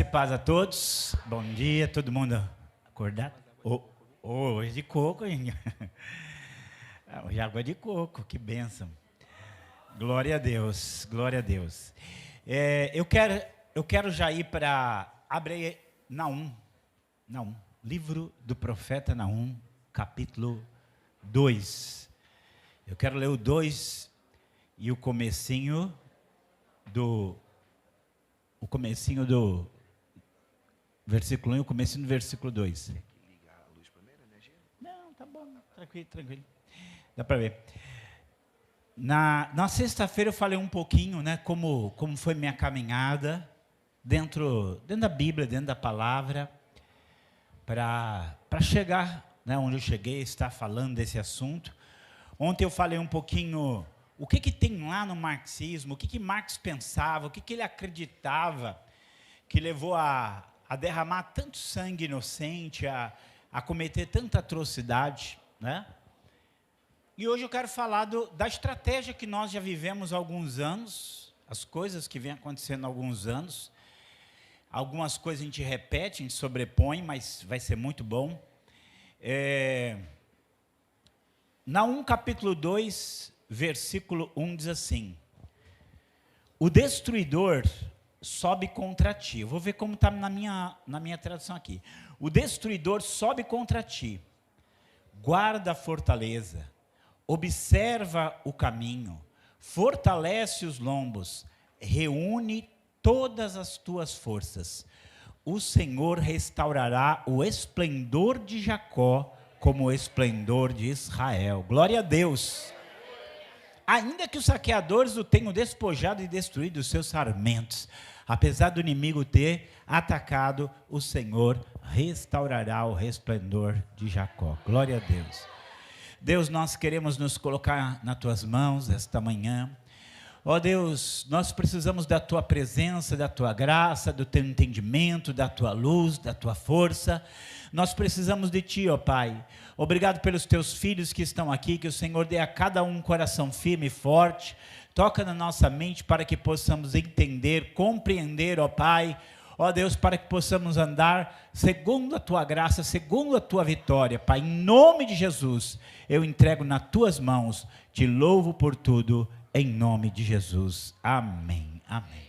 Paz a todos, bom dia, todo mundo acordado? Hoje de coco, hein? Hoje água de coco, que bênção. Glória a Deus, glória a Deus. Eu quero já ir para, abre Naum, livro do profeta Naum, capítulo 2. Eu quero ler o 2 e o comecinho do versículo 1 e o comecinho do versículo 2. Tem que ligar a luz primeiro, né, gente? Não, tá bom, tranquilo. Dá para ver. Na sexta-feira eu falei um pouquinho, né, como foi minha caminhada dentro da Bíblia, dentro da palavra, para chegar, né, onde eu cheguei, estar falando desse assunto. Ontem eu falei um pouquinho o que tem lá no marxismo, o que Marx pensava, o que ele acreditava, que levou a derramar tanto sangue inocente, a cometer tanta atrocidade, né? E hoje eu quero falar da estratégia que nós já vivemos há alguns anos, as coisas que vêm acontecendo há alguns anos. Algumas coisas a gente repete, a gente sobrepõe, mas vai ser muito bom. Naum capítulo 2, versículo 1 diz assim: o destruidor sobe contra ti. Eu vou ver como está na minha tradução aqui. O destruidor sobe contra ti, guarda a fortaleza, observa o caminho, fortalece os lombos, reúne todas as tuas forças. O Senhor restaurará o esplendor de Jacó como o esplendor de Israel. Glória a Deus. Ainda que os saqueadores o tenham despojado e destruído os seus sarmentos, apesar do inimigo ter atacado, o Senhor restaurará o resplendor de Jacó. Glória a Deus. Deus, nós queremos nos colocar nas tuas mãos esta manhã. Ó Deus, nós precisamos da tua presença, da tua graça, do teu entendimento, da tua luz, da tua força. Nós precisamos de ti, ó Pai. Obrigado pelos teus filhos que estão aqui, que o Senhor dê a cada um coração firme e forte. Toca na nossa mente para que possamos entender, compreender, ó Pai. Ó Deus, para que possamos andar segundo a tua graça, segundo a tua vitória. Pai, em nome de Jesus, eu entrego nas tuas mãos. Te louvo por tudo. Em nome de Jesus, amém, amém.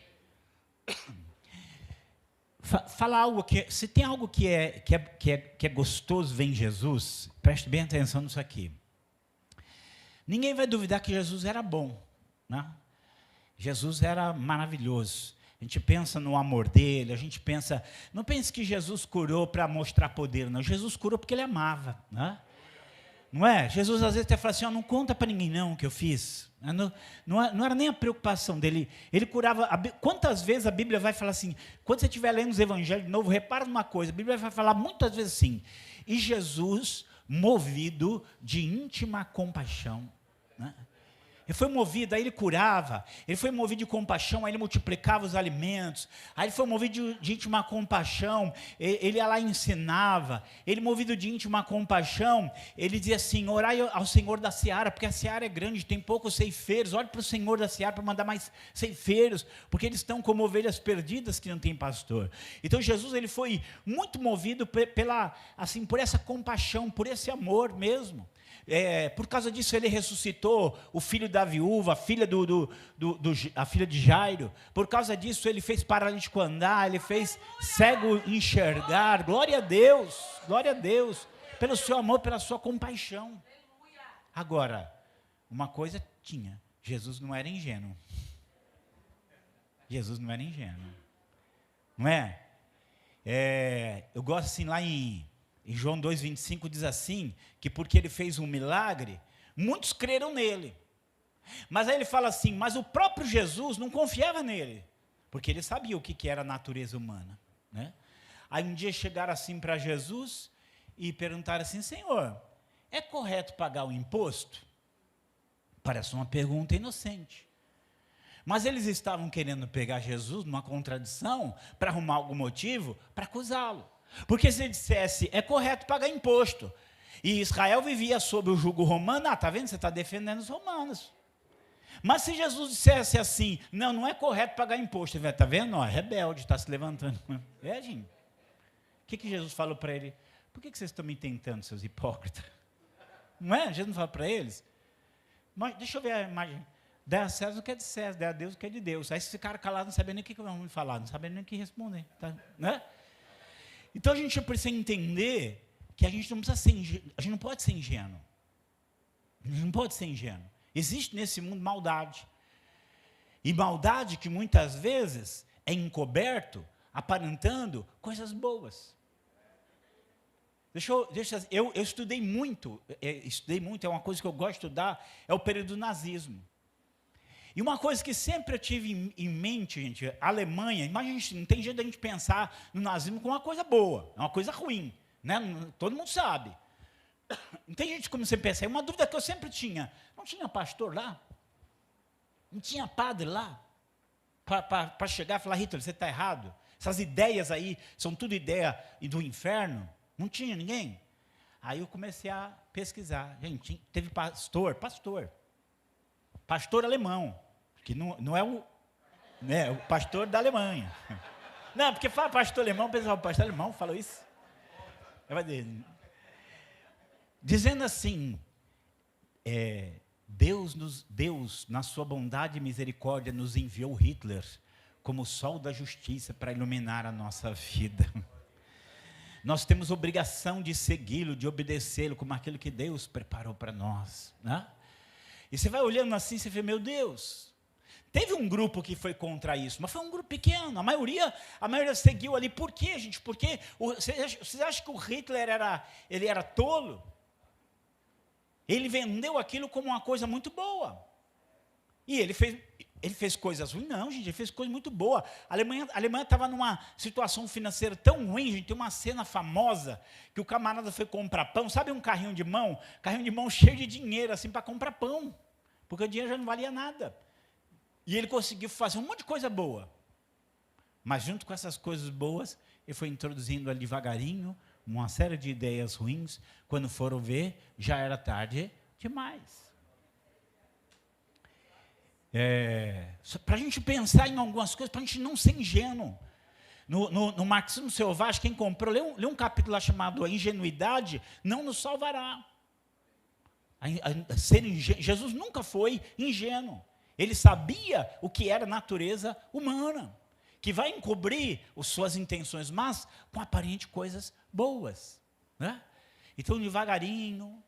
Fala algo se tem algo que é gostoso ver em Jesus, preste bem atenção nisso aqui. Ninguém vai duvidar que Jesus era bom, né? Jesus era maravilhoso. A gente pensa no amor dele, a gente pensa, não pense que Jesus curou para mostrar poder, não. Jesus curou porque ele amava, né? Não é? Jesus às vezes até fala assim, não conta para ninguém não o que eu fiz. Não era nem a preocupação dele. Ele curava. Quantas vezes a Bíblia vai falar assim, quando você estiver lendo os evangelhos de novo, repara numa coisa, a Bíblia vai falar muitas vezes assim, e Jesus movido de íntima compaixão, né? Ele foi movido, aí ele curava, ele foi movido de compaixão, aí ele multiplicava os alimentos, aí ele foi movido de íntima compaixão, ele ia lá e ensinava, ele movido de íntima compaixão, ele dizia assim, orai ao Senhor da seara, porque a seara é grande, tem poucos ceifeiros, olhe para o Senhor da seara para mandar mais ceifeiros, porque eles estão como ovelhas perdidas que não tem pastor. Então Jesus, ele foi muito movido por essa compaixão, por esse amor mesmo. Por causa disso ele ressuscitou o filho da viúva, a filha a filha de Jairo. Por causa disso ele fez paralítico andar, ele fez cego enxergar. Glória a Deus, pelo seu amor, pela sua compaixão. Agora, uma coisa tinha, Jesus não era ingênuo. Não é? Eu gosto assim lá em João 2,25 diz assim, que porque ele fez um milagre, muitos creram nele. Mas aí ele fala assim, mas o próprio Jesus não confiava nele, porque ele sabia o que era a natureza humana, né? Aí um dia chegaram assim para Jesus e perguntaram assim, Senhor, é correto pagar o imposto? Parece uma pergunta inocente. Mas eles estavam querendo pegar Jesus numa contradição, para arrumar algum motivo, para acusá-lo. Porque se ele dissesse, é correto pagar imposto, e Israel vivia sob o jugo romano, está vendo? Você está defendendo os romanos. Mas se Jesus dissesse assim, não, não é correto pagar imposto, está vendo? Ó, rebelde, está se levantando. É, gente. O que Jesus falou para ele? Por que vocês estão me tentando, seus hipócritas? Não é? Jesus não fala para eles? Mas deixa eu ver a imagem. Dá a César o que é de César, dá a Deus o que é de Deus. Aí esse cara calado, não sabia nem o que vamos falar, não sabia nem o que responder. Tá? Né? Então a gente precisa entender que a gente não precisa ser a gente não pode ser ingênuo. A gente não pode ser ingênuo. Existe nesse mundo maldade. E maldade que muitas vezes é encoberto, aparentando coisas boas. Eu estudei muito, é uma coisa que eu gosto de estudar, é o período do nazismo. E uma coisa que sempre eu tive em mente, gente, a Alemanha, imagina, não tem jeito da gente pensar no nazismo como uma coisa boa, é uma coisa ruim, né? Todo mundo sabe. Não tem gente como você pensa, é uma dúvida que eu sempre tinha, não tinha pastor lá? Não tinha padre lá? Para chegar e falar, Hitler, você está errado, essas ideias aí, são tudo ideia do inferno, não tinha ninguém? Aí eu comecei a pesquisar, gente, teve pastor alemão, que não é o pastor da Alemanha. Não, porque fala pastor alemão, o pessoal, pastor alemão falou isso. Dizendo assim, Deus, na sua bondade e misericórdia, nos enviou Hitler como o sol da justiça para iluminar a nossa vida. Nós temos obrigação de segui-lo, de obedecê-lo, como aquilo que Deus preparou para nós. Né? E você vai olhando assim, você vê, meu Deus, teve um grupo que foi contra isso, mas foi um grupo pequeno, a maioria seguiu ali. Por quê, gente? Porque vocês acham que o Hitler era tolo? Ele vendeu aquilo como uma coisa muito boa. E ele fez coisas ruins? Não, gente, ele fez coisa muito boa. A Alemanha estava numa situação financeira tão ruim, gente, tem uma cena famosa, que o camarada foi comprar pão, sabe um carrinho de mão cheio de dinheiro, assim, para comprar pão, porque o dinheiro já não valia nada. E ele conseguiu fazer um monte de coisa boa. Mas junto com essas coisas boas, ele foi introduzindo ali devagarinho uma série de ideias ruins. Quando foram ver, já era tarde demais. Para a gente pensar em algumas coisas, para a gente não ser ingênuo. No Marxismo Selvagem, quem comprou, lê um capítulo lá chamado A Ingenuidade Não Nos Salvará. Jesus nunca foi ingênuo. Ele sabia o que era a natureza humana, que vai encobrir as suas intenções, mas com aparente coisas boas. Né? Então, devagarinho,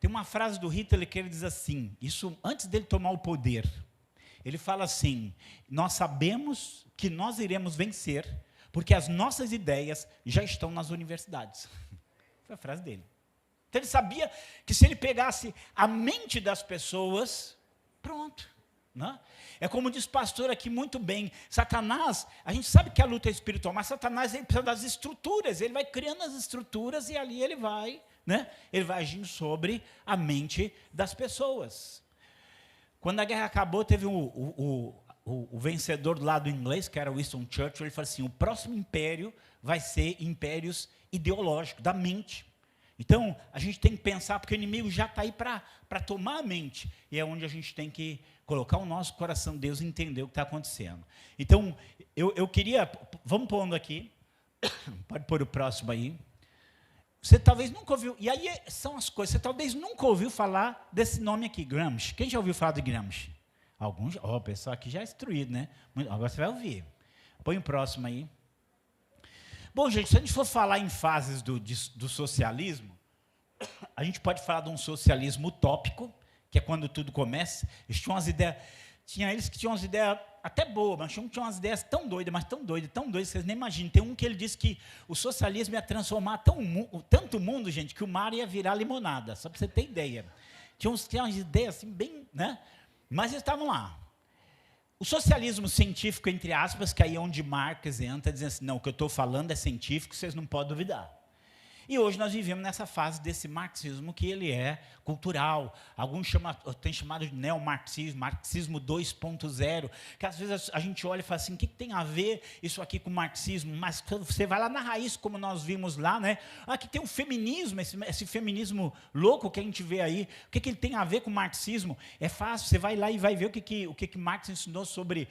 tem uma frase do Hitler que ele diz assim, isso antes dele tomar o poder, ele fala assim, nós sabemos que nós iremos vencer, porque as nossas ideias já estão nas universidades. Foi a frase dele. Então ele sabia que se ele pegasse a mente das pessoas, pronto. Né? É como diz o pastor aqui muito bem, Satanás, a gente sabe que a luta é espiritual, mas Satanás ele precisa das estruturas, ele vai criando as estruturas e ali ele vai agindo sobre a mente das pessoas. Quando a guerra acabou, teve o vencedor do lado inglês, que era Winston Churchill, ele falou assim, o próximo império vai ser impérios ideológicos, da mente. Então, a gente tem que pensar, porque o inimigo já está aí para tomar a mente, e é onde a gente tem que colocar o nosso coração, Deus, e entender o que está acontecendo. Então, eu queria, vamos pondo aqui, pode pôr o próximo aí. Você talvez nunca ouviu, e aí são as coisas, você talvez nunca ouviu falar desse nome aqui, Gramsci. Quem já ouviu falar de Gramsci? Alguns, o pessoal aqui já é instruído, né? Agora você vai ouvir. Põe o próximo aí. Bom, gente, se a gente for falar em fases do socialismo, a gente pode falar de um socialismo utópico, que é quando tudo começa. Eles tinham eles que tinham umas ideias até boas, mas tinham umas ideias tão doidas, que vocês nem imaginam. Tem um que ele disse que o socialismo ia transformar tanto o mundo, gente, que o mar ia virar limonada, só para você ter ideia. Tinha umas ideias assim, bem, né? Mas eles estavam lá. O socialismo científico, entre aspas, que aí é onde Marx entra, dizendo assim, não, o que eu estou falando é científico, vocês não podem duvidar. E hoje nós vivemos nessa fase desse marxismo que ele é cultural. Alguns têm chamado de neomarxismo, marxismo 2.0, que às vezes a gente olha e fala assim, o que tem a ver isso aqui com o marxismo? Mas quando você vai lá na raiz, como nós vimos lá, né? Aqui tem o feminismo, esse feminismo louco que a gente vê aí. O que ele tem a ver com o marxismo? É fácil, você vai lá e vai ver o que Marx ensinou sobre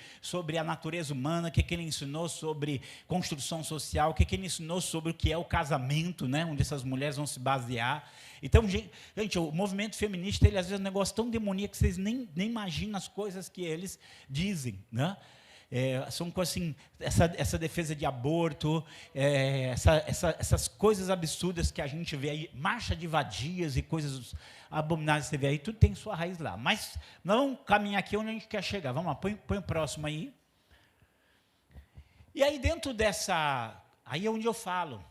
a natureza humana, o que ele ensinou sobre construção social, o que ele ensinou sobre o que é o casamento, né? Onde essas mulheres vão se basear. Então, gente, o movimento feminista, ele às vezes é um negócio tão demoníaco que vocês nem imaginam as coisas que eles dizem, né? São coisas assim, essa defesa de aborto, essas coisas absurdas que a gente vê aí, marcha de vadias e coisas abomináveis que você vê aí, tudo tem sua raiz lá. Mas nós vamos caminhar aqui onde a gente quer chegar. Vamos lá, põe o próximo aí. E aí dentro dessa, aí é onde eu falo,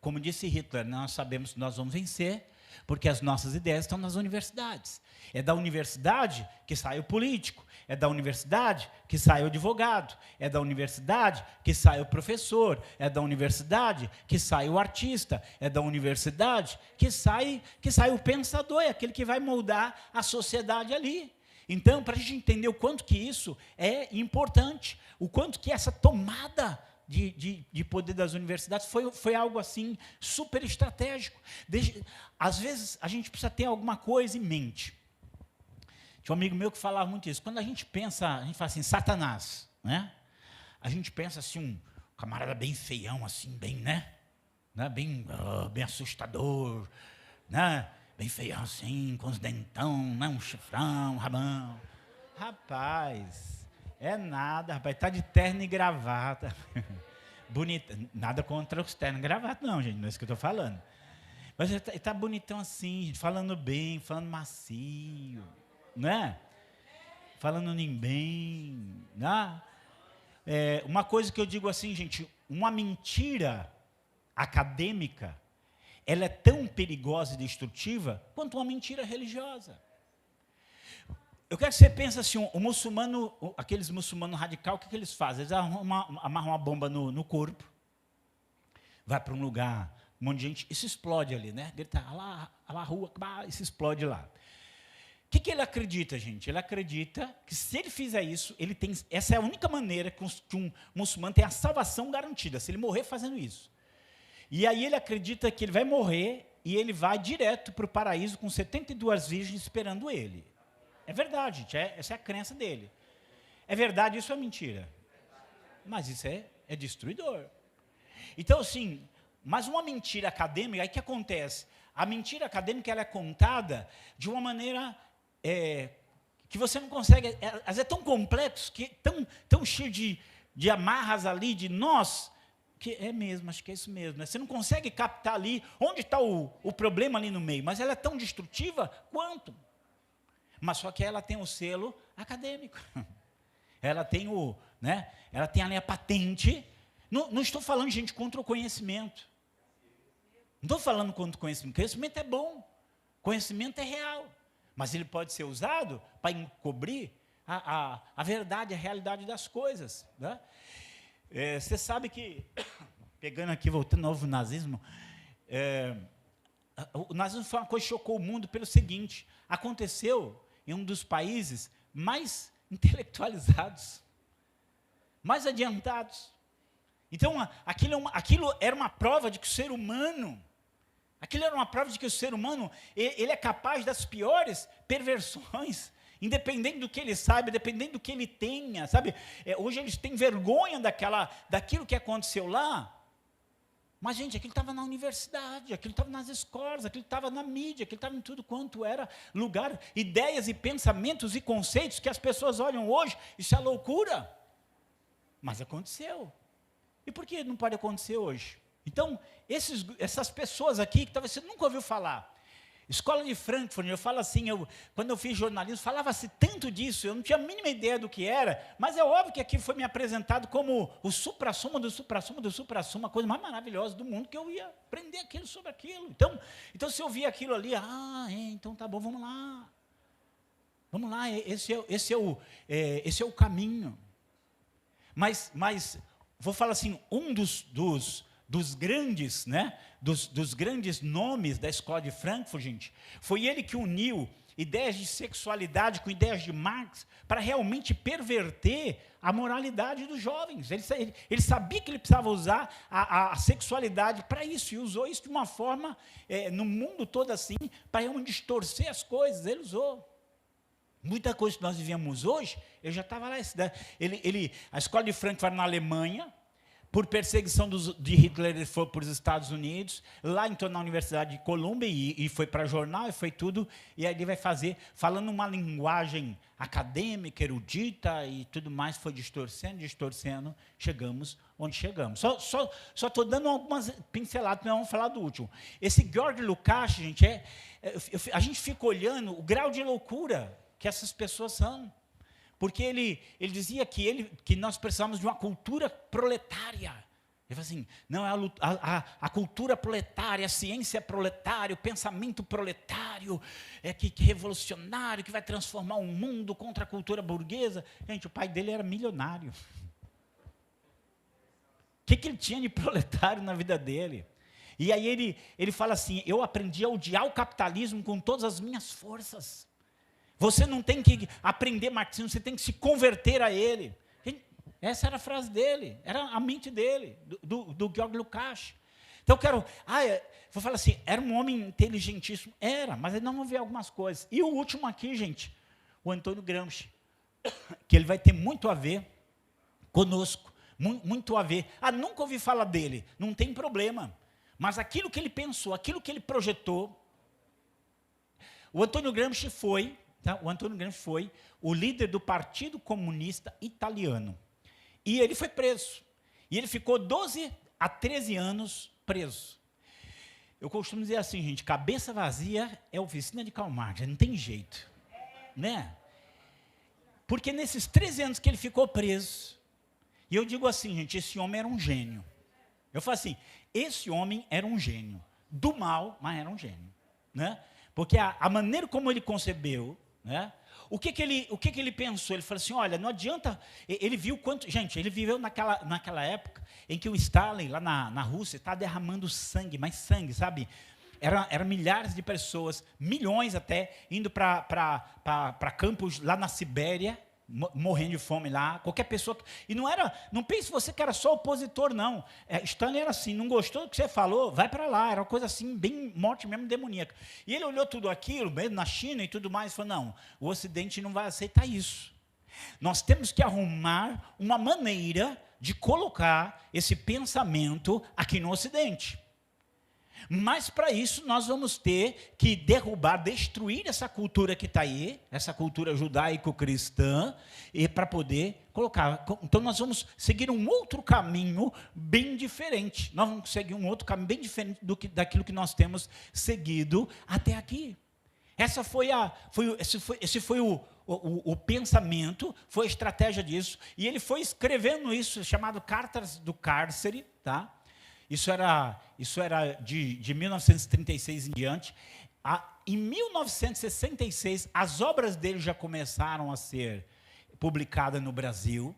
como disse Hitler, nós sabemos que nós vamos vencer, porque as nossas ideias estão nas universidades. É da universidade que sai o político, é da universidade que sai o advogado, é da universidade que sai o professor, é da universidade que sai o artista, é da universidade que sai o pensador, é aquele que vai moldar a sociedade ali. Então, para a gente entender o quanto que isso é importante, o quanto que essa tomada de poder das universidades foi algo assim super estratégico. Às vezes a gente precisa ter alguma coisa em mente. Tinha um amigo meu que falava muito isso. Quando a gente fala assim, Satanás, né? A gente pensa assim, um camarada bem feião, assim, bem, né? Bem assustador, né? Bem feião assim, com os dentão, né? Um chifrão, um rabão. Rapaz, é nada, rapaz, está de terno e gravata. Bonito, nada contra os ternos e gravata, não, gente, não é isso que eu estou falando. Mas ele está bonitão assim, falando bem, falando macio, né? Falando nem bem, né? Uma coisa que eu digo assim, gente, uma mentira acadêmica, ela é tão perigosa e destrutiva quanto uma mentira religiosa. Eu quero que você pense assim, o muçulmano, aqueles muçulmanos radicais, o que eles fazem? Eles amarram uma bomba no corpo, vai para um lugar, um monte de gente, e se explode ali, né? Grita, lá, rua, e se explode lá. O que ele acredita, gente? Ele acredita que se ele fizer isso, essa é a única maneira que um muçulmano tem a salvação garantida, se ele morrer fazendo isso. E aí ele acredita que ele vai morrer e ele vai direto para o paraíso com 72 virgens esperando ele. É verdade, gente, essa é a crença dele. É verdade, isso é mentira. Mas isso é destruidor. Então, assim, mas uma mentira acadêmica, aí o que acontece? A mentira acadêmica ela é contada de uma maneira que você não consegue, às vezes é tão complexo, tão cheio de amarras ali, de nós, que é mesmo, acho que é isso mesmo. Né? Você não consegue captar ali onde está o problema ali no meio, mas ela é tão destrutiva quanto. Mas só que ela tem o selo acadêmico. Ela tem ela tem ali a patente. Não estou falando, gente, contra o conhecimento. Não estou falando contra o conhecimento. Conhecimento é bom. Conhecimento é real. Mas ele pode ser usado para encobrir a verdade, a realidade das coisas. Né? Você sabe que, pegando aqui, voltando de novo ao nazismo, o nazismo foi uma coisa que chocou o mundo pelo seguinte: aconteceu em um dos países mais intelectualizados, mais adiantados. Então, aquilo era uma prova de que o ser humano, ele é capaz das piores perversões, independente do que ele saiba, independente do que ele tenha, sabe? Hoje eles têm vergonha daquilo que aconteceu lá. Mas, gente, aquilo estava na universidade, aquilo estava nas escolas, aquilo estava na mídia, aquilo estava em tudo quanto era lugar, ideias e pensamentos e conceitos que as pessoas olham hoje, isso é loucura. Mas aconteceu. E por que não pode acontecer hoje? Então, essas pessoas aqui que talvez você nunca ouviu falar, Escola de Frankfurt, eu falo assim, quando eu fiz jornalismo, falava-se tanto disso, eu não tinha a mínima ideia do que era, mas é óbvio que aqui foi me apresentado como o supra-sumo do supra-sumo do supra-sumo, a coisa mais maravilhosa do mundo, que eu ia aprender aquilo sobre aquilo. Então se eu via aquilo ali, então tá bom, vamos lá, esse é o caminho. Mas vou falar assim, um dos dos grandes, né, dos grandes nomes da escola de Frankfurt, gente. Foi ele que uniu ideias de sexualidade com ideias de Marx para realmente perverter a moralidade dos jovens. Ele sabia que ele precisava usar a sexualidade para isso, e usou isso de uma forma, no mundo todo assim, para realmente distorcer as coisas. Ele usou. Muita coisa que nós vivemos hoje, ele já estava lá. A escola de Frankfurt na Alemanha, por perseguição de Hitler, ele foi para os Estados Unidos, lá entrou na Universidade de Columbia e foi para jornal, e foi tudo, e aí ele vai fazer, falando uma linguagem acadêmica, erudita e tudo mais, foi distorcendo, chegamos onde chegamos. Só estou dando algumas pinceladas, não vamos falar do último. Esse Georg Lukács, gente, a gente fica olhando o grau de loucura que essas pessoas são. Porque ele dizia que nós precisamos de uma cultura proletária. Ele falou assim, não, a cultura proletária, a ciência proletária, o pensamento proletário, que revolucionário, que vai transformar o mundo contra a cultura burguesa. Gente, o pai dele era milionário. O que ele tinha de proletário na vida dele? E aí ele fala assim, eu aprendi a odiar o capitalismo com todas as minhas forças. Você não tem que aprender marxismo, você tem que se converter a ele. Essa era a frase dele, era a mente dele, do Georg Lukács. Então eu quero, vou falar assim, era um homem inteligentíssimo, era, mas não vamos ver algumas coisas. E o último aqui, gente, o Antônio Gramsci, que ele vai ter muito a ver conosco, muito a ver. Nunca ouvi falar dele, não tem problema. Mas aquilo que ele pensou, aquilo que ele projetou, o Antônio Gramsci foi o líder do Partido Comunista Italiano. E ele foi preso. E ele ficou 12 a 13 anos preso. Eu costumo dizer assim, gente, cabeça vazia é oficina de Karl Marx, não tem jeito. Né? Porque nesses 13 anos que ele ficou preso, e eu digo assim, gente, esse homem era um gênio. Eu falo assim, esse homem era um gênio. Do mal, mas era um gênio. Né? Porque a maneira como ele concebeu, né? O que ele pensou? Ele falou assim, olha, não adianta, ele viu quanto, gente, ele viveu naquela época em que o Stalin, lá na Rússia, estava derramando sangue, mais sangue, sabe? Eram milhares de pessoas, milhões até, indo para campos lá na Sibéria, morrendo de fome lá, qualquer pessoa, e não pense você que era só opositor, não, Stalin era assim, não gostou do que você falou, vai para lá, era uma coisa assim, bem morte mesmo, demoníaca, e ele olhou tudo aquilo, mesmo na China e tudo mais, e falou, não, o Ocidente não vai aceitar isso, nós temos que arrumar uma maneira de colocar esse pensamento aqui no Ocidente. Mas para isso nós vamos ter que destruir essa cultura que está aí, essa cultura judaico-cristã, e para poder colocar. Então nós vamos seguir um outro caminho bem diferente. Nós vamos seguir um outro caminho bem diferente daquilo que nós temos seguido até aqui. Esse foi o pensamento, foi a estratégia disso, e ele foi escrevendo isso, chamado Cartas do Cárcere, tá? Isso era de 1936 em diante. Em 1966, as obras dele já começaram a ser publicadas no Brasil.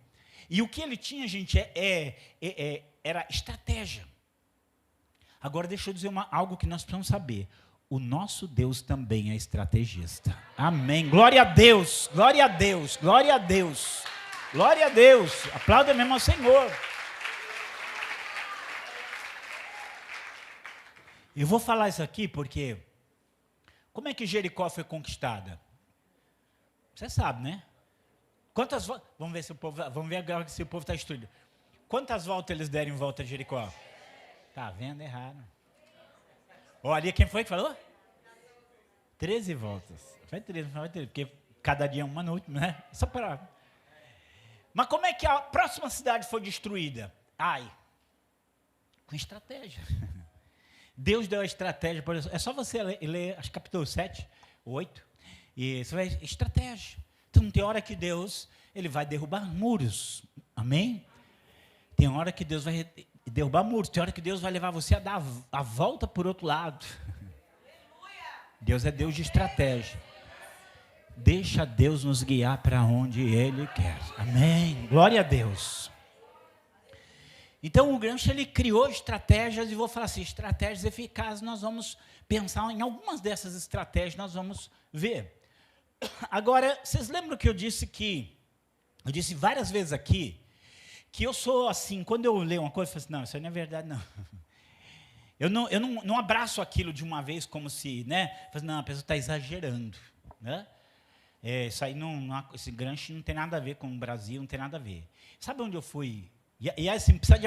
E o que ele tinha, gente, era estratégia. Agora, deixa eu dizer algo que nós precisamos saber. O nosso Deus também é estrategista. Amém. Glória a Deus, glória a Deus, glória a Deus. Glória a Deus. Aplauda mesmo ao Senhor. Eu vou falar isso aqui porque, como é que Jericó foi conquistada? Você sabe, né? Quantas voltas, vamos ver agora se o povo está instruído. Quantas voltas eles deram em volta de Jericó? Está vendo errado. Olha, quem foi que falou? 13 voltas. Foi 13, porque cada dia uma noite, né? Só para. Mas como é que a próxima cidade foi destruída? Com estratégia. Deus deu a estratégia, por exemplo, é só você ler, acho que capítulo 7, 8, e você vai, estratégia. Então, tem hora que Deus, ele vai derrubar muros, amém? Tem hora que Deus vai derrubar muros, tem hora que Deus vai levar você a dar a volta por outro lado. Deus é Deus de estratégia. Deixa Deus nos guiar para onde Ele quer, amém? Glória a Deus. Então, o Gramsci, ele criou estratégias, e vou falar assim, estratégias eficazes, nós vamos pensar em algumas dessas estratégias, nós vamos ver. Agora, vocês lembram que eu disse várias vezes aqui, que eu sou assim, quando eu leio uma coisa, eu falo assim, não, isso aí não é verdade, não. Eu não abraço aquilo de uma vez como se, né, não, a pessoa está exagerando, né? Isso aí esse Gramsci não tem nada a ver com o Brasil, não tem nada a ver. Sabe onde eu fui? E assim, precisa de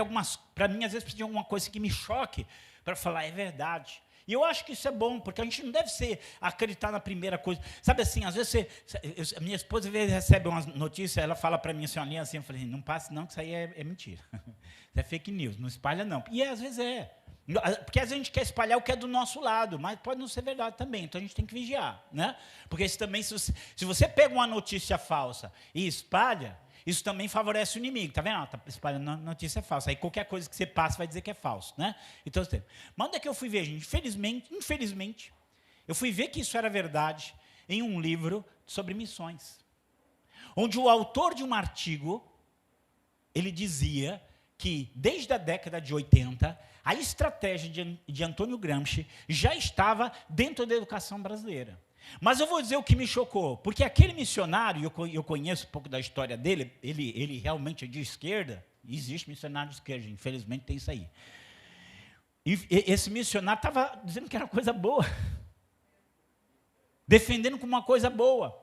para mim, às vezes, precisa de alguma coisa que me choque para falar, é verdade. E eu acho que isso é bom, porque a gente não deve acreditar na primeira coisa. Sabe assim, às vezes a minha esposa às vezes recebe umas notícias, ela fala para mim assim, olha assim, eu falei, não passe não, que isso aí é mentira. Isso é fake news, não espalha não. E às vezes é. Porque às vezes a gente quer espalhar o que é do nosso lado, mas pode não ser verdade também, então a gente tem que vigiar, né? Porque isso também, se você pega uma notícia falsa e espalha, isso também favorece o inimigo, tá vendo? Está espalhando notícia falsa, aí qualquer coisa que você passa vai dizer que é falso, né? Então, mas onde é que eu fui ver, gente? Infelizmente, eu fui ver que isso era verdade em um livro sobre missões, onde o autor de um artigo, ele dizia que, desde a década de 80, a estratégia de Antônio Gramsci já estava dentro da educação brasileira. Mas eu vou dizer o que me chocou, porque aquele missionário, eu conheço um pouco da história dele, ele realmente é de esquerda, existe missionário de esquerda, infelizmente tem isso aí. E esse missionário estava dizendo que era coisa boa, defendendo como uma coisa boa.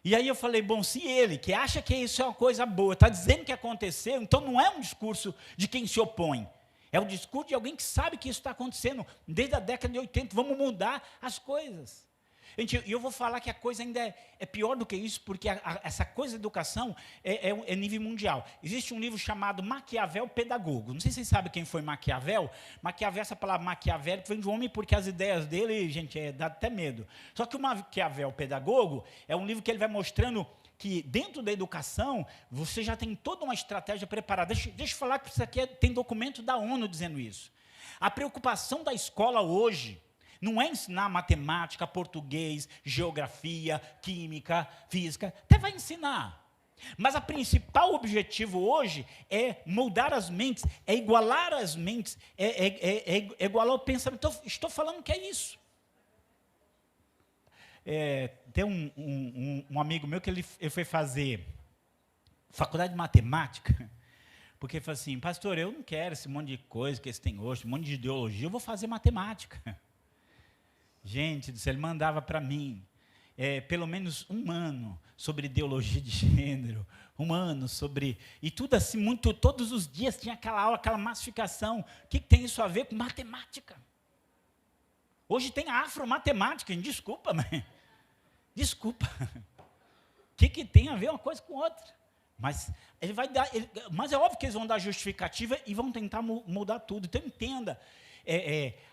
E aí eu falei, bom, se ele, que acha que isso é uma coisa boa, está dizendo que aconteceu, então não é um discurso de quem se opõe, é um discurso de alguém que sabe que isso está acontecendo desde a década de 80, vamos mudar as coisas. Gente, eu vou falar que a coisa ainda é pior do que isso, porque essa coisa de educação é nível mundial. Existe um livro chamado Maquiavel Pedagogo. Não sei se vocês sabem quem foi Maquiavel. Maquiavel, essa palavra maquiavélico vem de um homem, porque as ideias dele, gente, dá até medo. Só que o Maquiavel Pedagogo é um livro que ele vai mostrando que dentro da educação, você já tem toda uma estratégia preparada. Deixa eu falar que isso aqui tem documento da ONU dizendo isso. A preocupação da escola hoje não é ensinar matemática, português, geografia, química, física, até vai ensinar. Mas o principal objetivo hoje é moldar as mentes, é igualar as mentes, é igualar o pensamento. Então, estou falando que é isso. Tem um amigo meu que ele foi fazer faculdade de matemática, porque ele falou assim, pastor, eu não quero esse monte de coisa que eles têm hoje, um monte de ideologia, eu vou fazer matemática. Gente, ele mandava para mim, pelo menos um ano, sobre ideologia de gênero, um ano sobre... E tudo assim, todos os dias tinha aquela aula, aquela massificação. O que tem isso a ver com matemática? Hoje tem a afromatemática, desculpa, mas... Desculpa. O que tem a ver uma coisa com outra? Mas ele vai dar... mas é óbvio que eles vão dar justificativa e vão tentar mudar tudo. Então, entenda...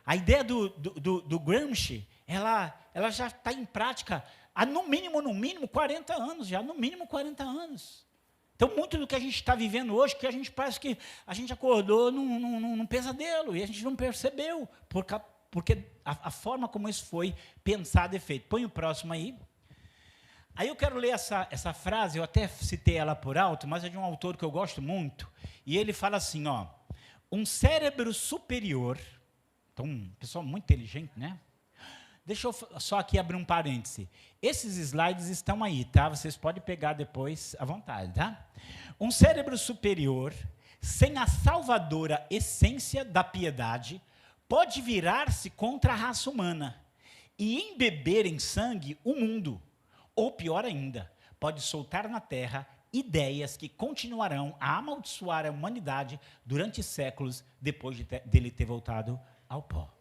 a ideia do Gramsci, ela já está em prática há no mínimo 40 anos, já, no mínimo 40 anos. Então, muito do que a gente está vivendo hoje, que a gente parece que a gente acordou num pesadelo, e a gente não percebeu, porque a forma como isso foi pensado e feito. Põe o próximo aí. Aí eu quero ler essa frase, eu até citei ela por alto, mas é de um autor que eu gosto muito, e ele fala assim, ó, um cérebro superior... Então, um pessoal muito inteligente, né? Deixa eu só aqui abrir um parêntese. Esses slides estão aí, tá? Vocês podem pegar depois à vontade, tá? Um cérebro superior, sem a salvadora essência da piedade, pode virar-se contra a raça humana e embeber em sangue o mundo. Ou, pior ainda, pode soltar na terra ideias que continuarão a amaldiçoar a humanidade durante séculos depois dele ter voltado ao pó.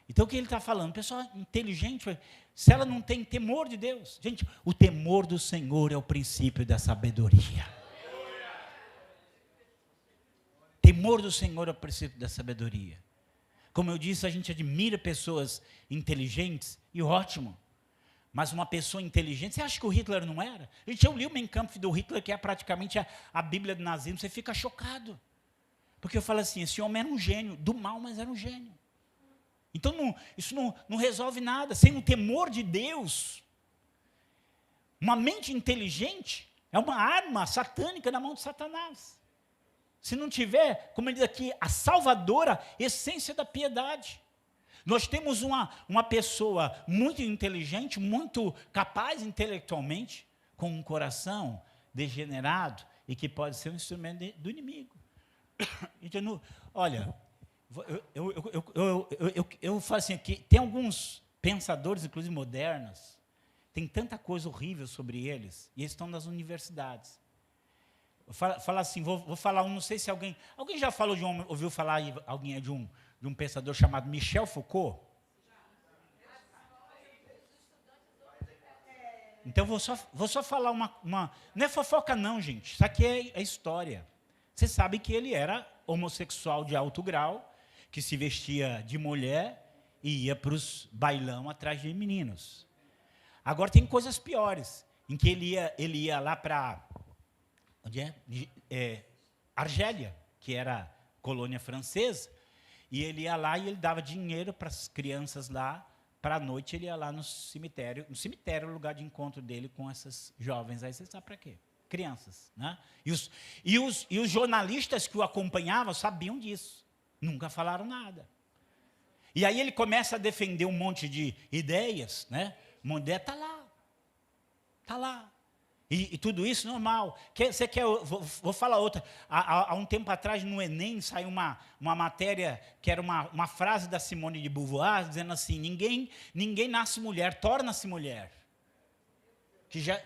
Então, o que ele está falando? Pessoa inteligente, se ela não tem temor de Deus. Gente, o temor do Senhor é o princípio da sabedoria. Temor do Senhor é o princípio da sabedoria. Como eu disse, a gente admira pessoas inteligentes, e ótimo. Mas uma pessoa inteligente, você acha que o Hitler não era? Gente, eu li o Mein Kampf do Hitler, que é praticamente a Bíblia do nazismo, você fica chocado. Porque eu falo assim, esse homem era um gênio, do mal, mas era um gênio. Então, isso não resolve nada. Sem o temor de Deus, uma mente inteligente é uma arma satânica na mão de Satanás. se não tiver, como ele diz aqui, a salvadora essência da piedade. Nós temos uma pessoa muito inteligente, muito capaz intelectualmente, com um coração degenerado e que pode ser um instrumento do inimigo. Então, olha, eu falo assim, que tem alguns pensadores, inclusive modernos, tem tanta coisa horrível sobre eles, e eles estão nas universidades. Falar assim, vou falar não sei se alguém já falou ouviu falar alguém de um pensador chamado Michel Foucault? Então, vou só falar não é fofoca não, gente, isso aqui é história. Você sabe que ele era homossexual de alto grau, que se vestia de mulher e ia para os bailão atrás de meninos. Agora, tem coisas piores, em que ele ia lá para Argélia, que era colônia francesa, e ele ia lá e ele dava dinheiro para as crianças lá, para a noite ele ia lá no cemitério é o lugar de encontro dele com essas jovens, aí você sabe para quê? Crianças, né? E os jornalistas que o acompanhavam sabiam disso, nunca falaram nada. E aí ele começa a defender um monte de ideias, né? Uma ideia está lá. E tudo isso normal. Você quer? Vou falar outra. Há um tempo atrás, no Enem, saiu uma matéria que era uma frase da Simone de Beauvoir, dizendo assim, ninguém nasce mulher, torna-se mulher.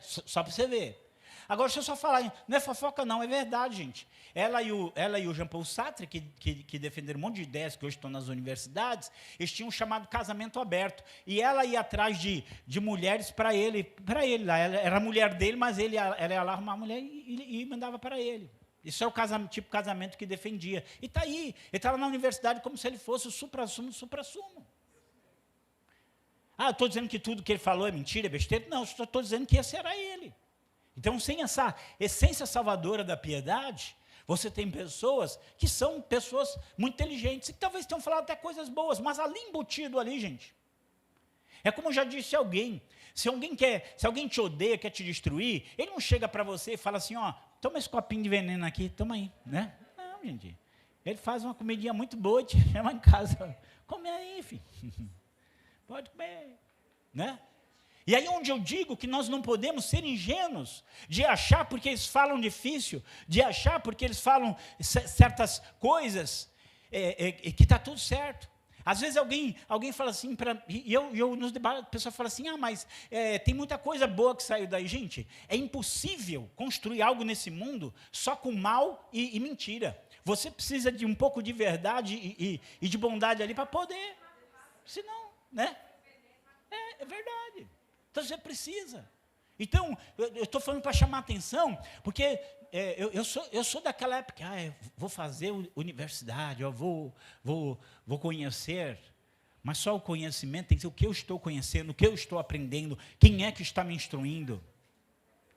Só para você ver. Agora, deixa eu só falar, não é fofoca não, é verdade, gente. Ela e o Jean-Paul Sartre, que defenderam um monte de ideias que hoje estão nas universidades, eles tinham um chamado casamento aberto. E ela ia atrás de mulheres para ele lá. Ela era a mulher dele, mas ela ia lá arrumar uma mulher e mandava para ele. Isso é o tipo de casamento que defendia. E está aí, ele estava na universidade como se ele fosse o supra-sumo do supra-sumo. Eu estou dizendo que tudo que ele falou é mentira, é besteira? Não, estou dizendo que esse era ele. Então, sem essa essência salvadora da piedade, você tem pessoas que são pessoas muito inteligentes, e que talvez tenham falado até coisas boas, mas ali embutido ali, gente. É como já disse alguém, se alguém te odeia, quer te destruir, ele não chega para você e fala assim, toma esse copinho de veneno aqui, toma aí, né? Não, gente. Ele faz uma comidinha muito boa, te chama em casa, come aí, filho. Pode comer, né? E aí onde eu digo que nós não podemos ser ingênuos, de achar porque eles falam difícil, de achar porque eles falam certas coisas, que está tudo certo. Às vezes alguém fala assim, e eu nos debates, a pessoa fala assim, mas tem muita coisa boa que saiu daí. Gente, é impossível construir algo nesse mundo só com mal e mentira. Você precisa de um pouco de verdade e de bondade ali para poder, senão, né? É verdade. Então, você precisa. Então, eu estou falando para chamar a atenção, porque eu sou daquela época, vou fazer universidade, eu vou conhecer, mas só o conhecimento tem que ser o que eu estou conhecendo, o que eu estou aprendendo, quem é que está me instruindo,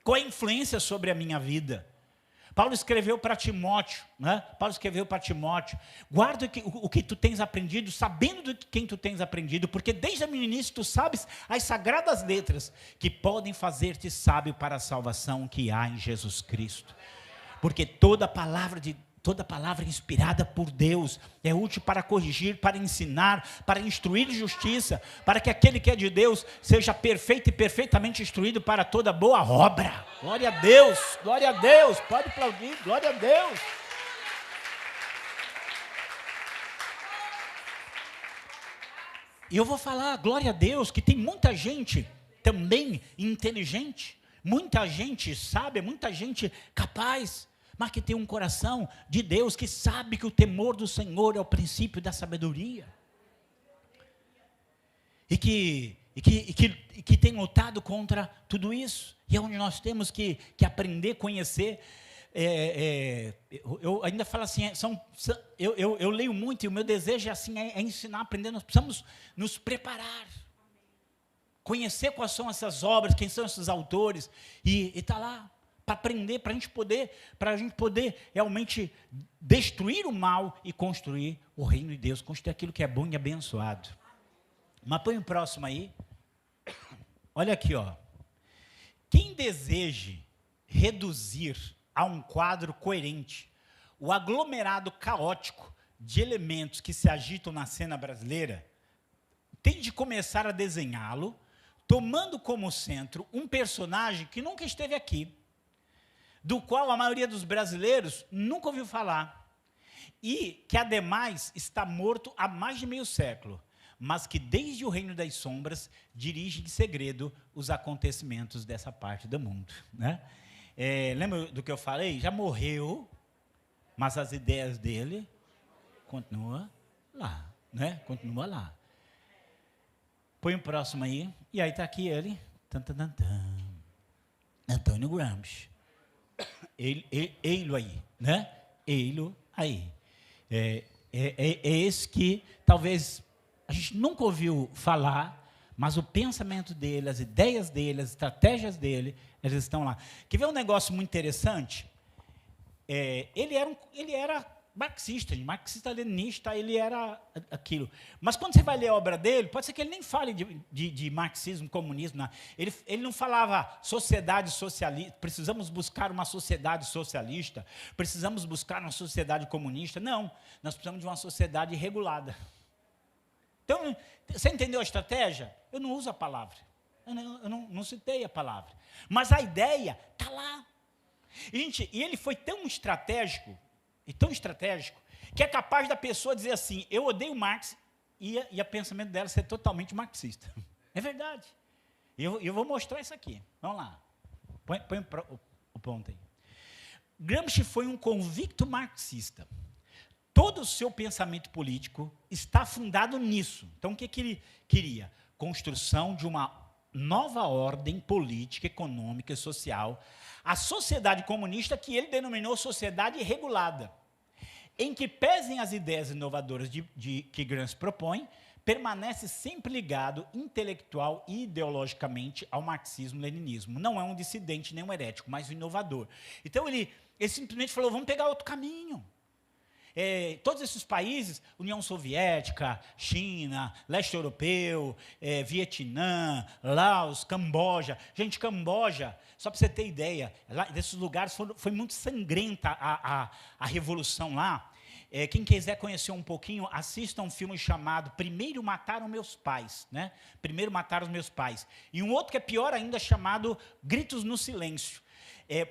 qual é a influência sobre a minha vida. Paulo escreveu para Timóteo, né? Guarda o que tu tens aprendido, sabendo de quem tu tens aprendido, porque desde a meninice tu sabes as sagradas letras que podem fazer-te sábio para a salvação que há em Jesus Cristo. Porque toda palavra inspirada por Deus é útil para corrigir, para ensinar, para instruir em justiça, para que aquele que é de Deus seja perfeito e perfeitamente instruído para toda boa obra. Glória a Deus, pode aplaudir, glória a Deus. E eu vou falar, glória a Deus, que tem muita gente também inteligente, muita gente sábia, muita gente capaz, mas que tem um coração de Deus, que sabe que o temor do Senhor é o princípio da sabedoria. E que tem lutado contra tudo isso. E é onde nós temos que aprender, conhecer. Eu ainda falo assim, eu leio muito, e o meu desejo é ensinar, aprender. Nós precisamos nos preparar. Conhecer quais são essas obras, quem são esses autores, e está lá. Para aprender, para a gente poder realmente destruir o mal e construir o reino de Deus, construir aquilo que é bom e abençoado. Mas põe o próximo aí. Olha aqui, Quem deseje reduzir a um quadro coerente o aglomerado caótico de elementos que se agitam na cena brasileira, tem de começar a desenhá-lo, tomando como centro um personagem que nunca esteve aqui, do qual a maioria dos brasileiros nunca ouviu falar, e que, ademais, está morto há mais de meio século, mas que, desde o reino das sombras, dirige em segredo os acontecimentos dessa parte do mundo. Né? Lembra do que eu falei? Já morreu, mas as ideias dele continuam lá. Né? Continua lá. Põe o próximo aí. E aí está aqui ele. Antônio Gramsci. Ele aí. Né? Ele aí. É esse que talvez a gente nunca ouviu falar, mas o pensamento dele, as ideias dele, as estratégias dele, eles estão lá. Quer ver um negócio muito interessante? Ele era marxista-leninista, ele era aquilo. Mas quando você vai ler a obra dele, pode ser que ele nem fale de marxismo, comunismo. Não. Ele não falava sociedade socialista, precisamos buscar uma sociedade socialista, precisamos buscar uma sociedade comunista. Não, nós precisamos de uma sociedade regulada. Então, você entendeu a estratégia? Eu não uso a palavra, eu não citei a palavra. Mas a ideia está lá. E ele foi tão estratégico, que é capaz da pessoa dizer assim, eu odeio Marx, e o pensamento dela ser totalmente marxista. É verdade. Eu vou mostrar isso aqui. Vamos lá. Põe o ponto aí. Gramsci foi um convicto marxista. Todo o seu pensamento político está fundado nisso. Então, o que ele queria? Construção de uma nova ordem política, econômica e social, a sociedade comunista, que ele denominou sociedade regulada, em que pesem as ideias inovadoras que Gramsci propõe, permanece sempre ligado intelectual e ideologicamente ao marxismo-leninismo. Não é um dissidente nem um herético, mas um inovador. Então, ele simplesmente falou, vamos pegar outro caminho. Todos esses países, União Soviética, China, Leste Europeu, Vietnã, Laos, Camboja. Gente, Camboja, só para você ter ideia, lá, desses lugares foi muito sangrenta a revolução lá. Quem quiser conhecer um pouquinho, assista um filme chamado Primeiro Mataram Meus Pais. Né? Primeiro Mataram Meus Pais. E um outro que é pior ainda, chamado Gritos no Silêncio.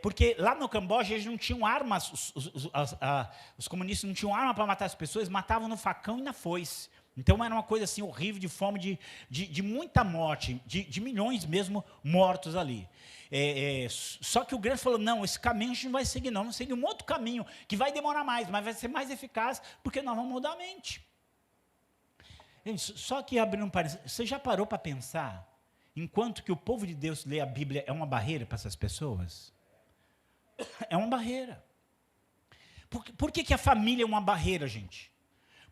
Porque lá no Camboja eles não tinham armas, os comunistas não tinham arma para matar as pessoas, matavam no facão e na foice. Então era uma coisa assim horrível, de fome, de muita morte, de milhões mesmo mortos ali. Só que o Gramsci falou, não, esse caminho a gente não vai seguir não, vamos seguir um outro caminho, que vai demorar mais, mas vai ser mais eficaz, porque nós vamos mudar a mente. Só que abrindo um parênteses, você já parou para pensar, enquanto que o povo de Deus lê a Bíblia, é uma barreira para essas pessoas? É uma barreira. Por que a família é uma barreira, gente?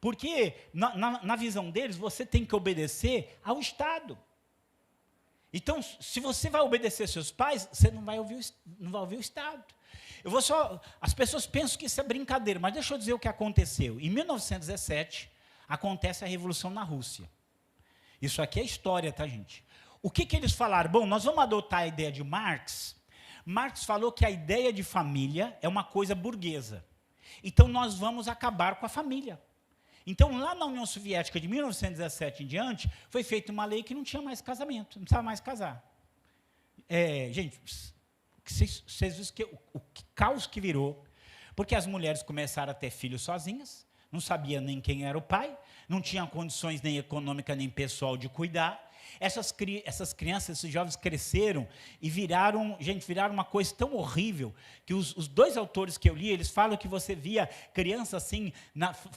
Porque, na visão deles, você tem que obedecer ao Estado. Então, se você vai obedecer seus pais, você não vai ouvir o Estado. As pessoas pensam que isso é brincadeira, mas deixa eu dizer o que aconteceu. Em 1917, acontece a Revolução na Rússia. Isso aqui é história, tá, gente? O que eles falaram? Bom, nós vamos adotar a ideia de Marx. Marx falou que a ideia de família é uma coisa burguesa. Então, nós vamos acabar com a família. Então, lá na União Soviética, de 1917 em diante, foi feita uma lei que não tinha mais casamento, não precisava mais casar. Gente, vocês viram o caos que virou, porque as mulheres começaram a ter filhos sozinhas, não sabia nem quem era o pai, não tinham condições nem econômica nem pessoal de cuidar. Essas crianças, esses jovens cresceram e viraram uma coisa tão horrível, que os dois autores que eu li, eles falam que você via crianças assim,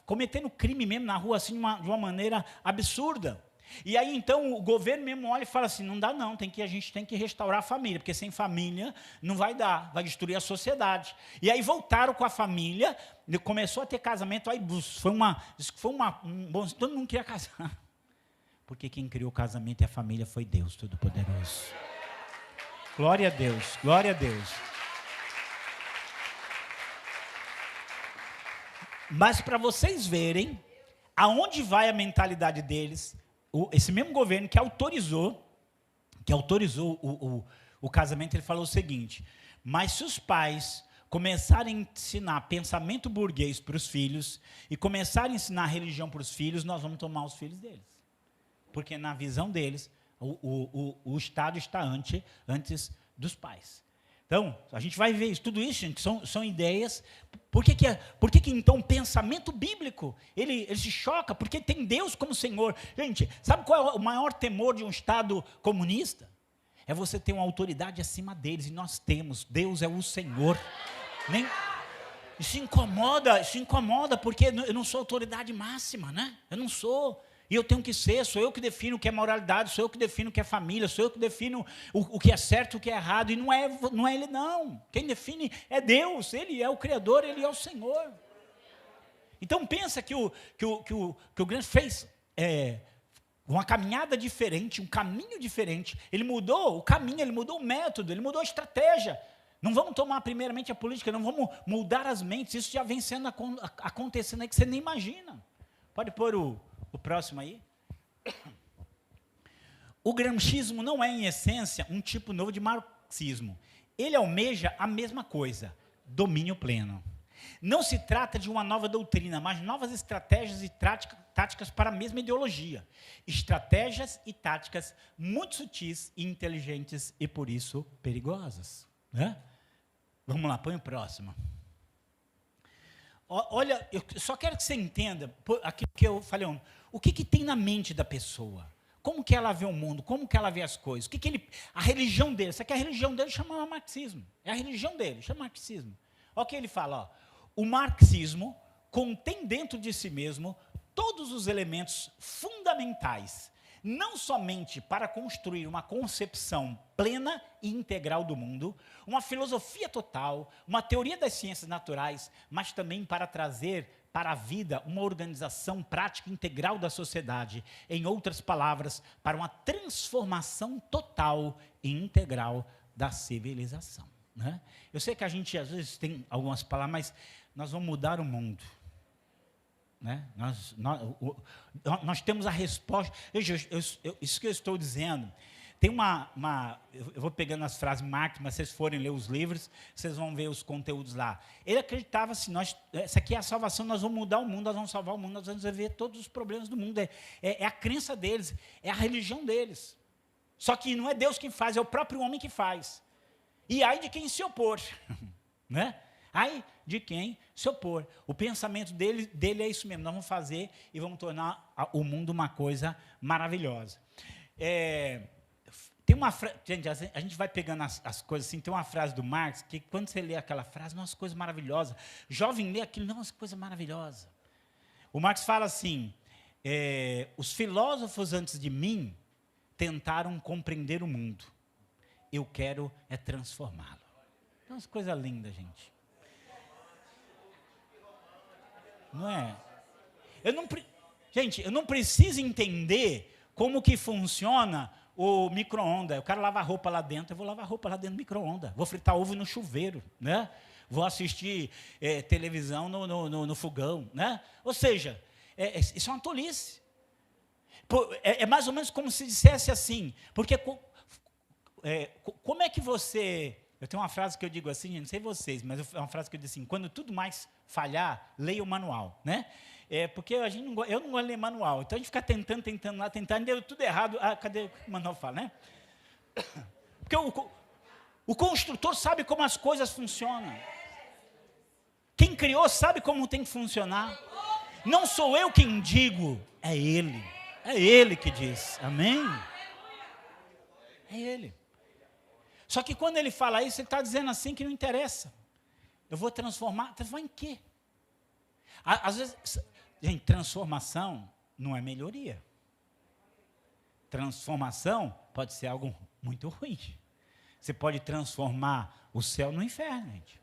cometendo crime mesmo na rua, assim, de uma maneira absurda. E aí, então, o governo mesmo olha e fala assim, não dá não, a gente tem que restaurar a família, porque sem família não vai dar, vai destruir a sociedade. E aí voltaram com a família, começou a ter casamento, aí todo mundo queria casar. Porque quem criou o casamento e a família foi Deus Todo-Poderoso. Glória a Deus, glória a Deus. Mas para vocês verem aonde vai a mentalidade deles, esse mesmo governo que autorizou o casamento, ele falou o seguinte, mas se os pais começarem a ensinar pensamento burguês para os filhos e começarem a ensinar religião para os filhos, nós vamos tomar os filhos deles. Porque na visão deles, o Estado está antes dos pais. Então, a gente vai ver isso. Tudo isso, gente, são ideias. Por que então, o pensamento bíblico, ele se choca? Porque tem Deus como Senhor. Gente, sabe qual é o maior temor de um Estado comunista? É você ter uma autoridade acima deles, e nós temos. Deus é o Senhor. Isso incomoda, porque eu não sou autoridade máxima, né? Eu não sou. E eu tenho que ser, sou eu que defino o que é moralidade, sou eu que defino o que é família, sou eu que defino o que é certo e o que é errado, e não é ele não. Quem define é Deus, ele é o Criador, ele é o Senhor. Então pensa que o Gramsci fez uma caminhada diferente, um caminho diferente. Ele mudou o caminho, ele mudou o método, ele mudou a estratégia. Não vamos tomar primeiramente a política, não vamos mudar as mentes, isso já vem sendo acontecendo aí que você nem imagina. Pode pôr o próximo aí. O gramscismo não é, em essência, um tipo novo de marxismo. Ele almeja a mesma coisa, domínio pleno. Não se trata de uma nova doutrina, mas novas estratégias e táticas para a mesma ideologia. Estratégias e táticas muito sutis e inteligentes e, por isso, perigosas. Né? Vamos lá, põe o próximo. Olha, eu só quero que você entenda aquilo que eu falei ontem. O que tem na mente da pessoa? Como que ela vê o mundo? Como que ela vê as coisas? A religião dele, isso aqui é a religião dele, chama marxismo. É a religião dele, chama marxismo. Olha o que ele fala. O marxismo contém dentro de si mesmo todos os elementos fundamentais, não somente para construir uma concepção plena e integral do mundo, uma filosofia total, uma teoria das ciências naturais, mas também para trazer para a vida uma organização prática integral da sociedade, em outras palavras, para uma transformação total e integral da civilização. Né? Eu sei que a gente às vezes tem algumas palavras, mas nós vamos mudar o mundo. Né? Nós temos a resposta. Isso que eu estou dizendo, tem eu vou pegando as frases de Marx, mas se vocês forem ler os livros, vocês vão ver os conteúdos lá. Ele acreditava assim, essa aqui é a salvação, nós vamos mudar o mundo, nós vamos salvar o mundo, nós vamos resolver todos os problemas do mundo. É a crença deles, é a religião deles. Só que não é Deus quem faz, é o próprio homem que faz. E ai de quem se opor. Né? Ai de quem se opor. O pensamento dele é isso mesmo. Nós vamos fazer e vamos tornar o mundo uma coisa maravilhosa. Tem uma frase, gente, a gente vai pegando as coisas assim. Tem uma frase do Marx que quando você lê aquela frase, nossa, coisa maravilhosa. Jovem lê aquilo, nossa, coisa maravilhosa. O Marx fala assim: os filósofos antes de mim tentaram compreender o mundo. Eu quero transformá-lo. Nossa, coisa linda, gente. Não é? Gente, eu não preciso entender como que funciona o micro-ondas. O cara lava a roupa lá dentro, eu vou lavar a roupa lá dentro do micro-ondas. Vou fritar ovo no chuveiro, né? Vou assistir televisão no fogão, né? Ou seja, isso é uma tolice. É mais ou menos como se dissesse assim, porque como é que você... Eu tenho uma frase que eu digo assim, não sei vocês, mas é uma frase que eu digo assim: quando tudo mais falhar, leia o manual, né? Porque eu não gosto de ler manual, então a gente fica tentando lá, deu tudo errado. Cadê o manual fala, né? Porque o construtor sabe como as coisas funcionam. Quem criou sabe como tem que funcionar. Não sou eu quem digo, é Ele que diz, amém? É Ele. Só que quando ele fala isso, ele está dizendo assim que não interessa. Eu vou transformar em quê? Às vezes, gente, transformação não é melhoria. Transformação pode ser algo muito ruim. Você pode transformar o céu no inferno, gente.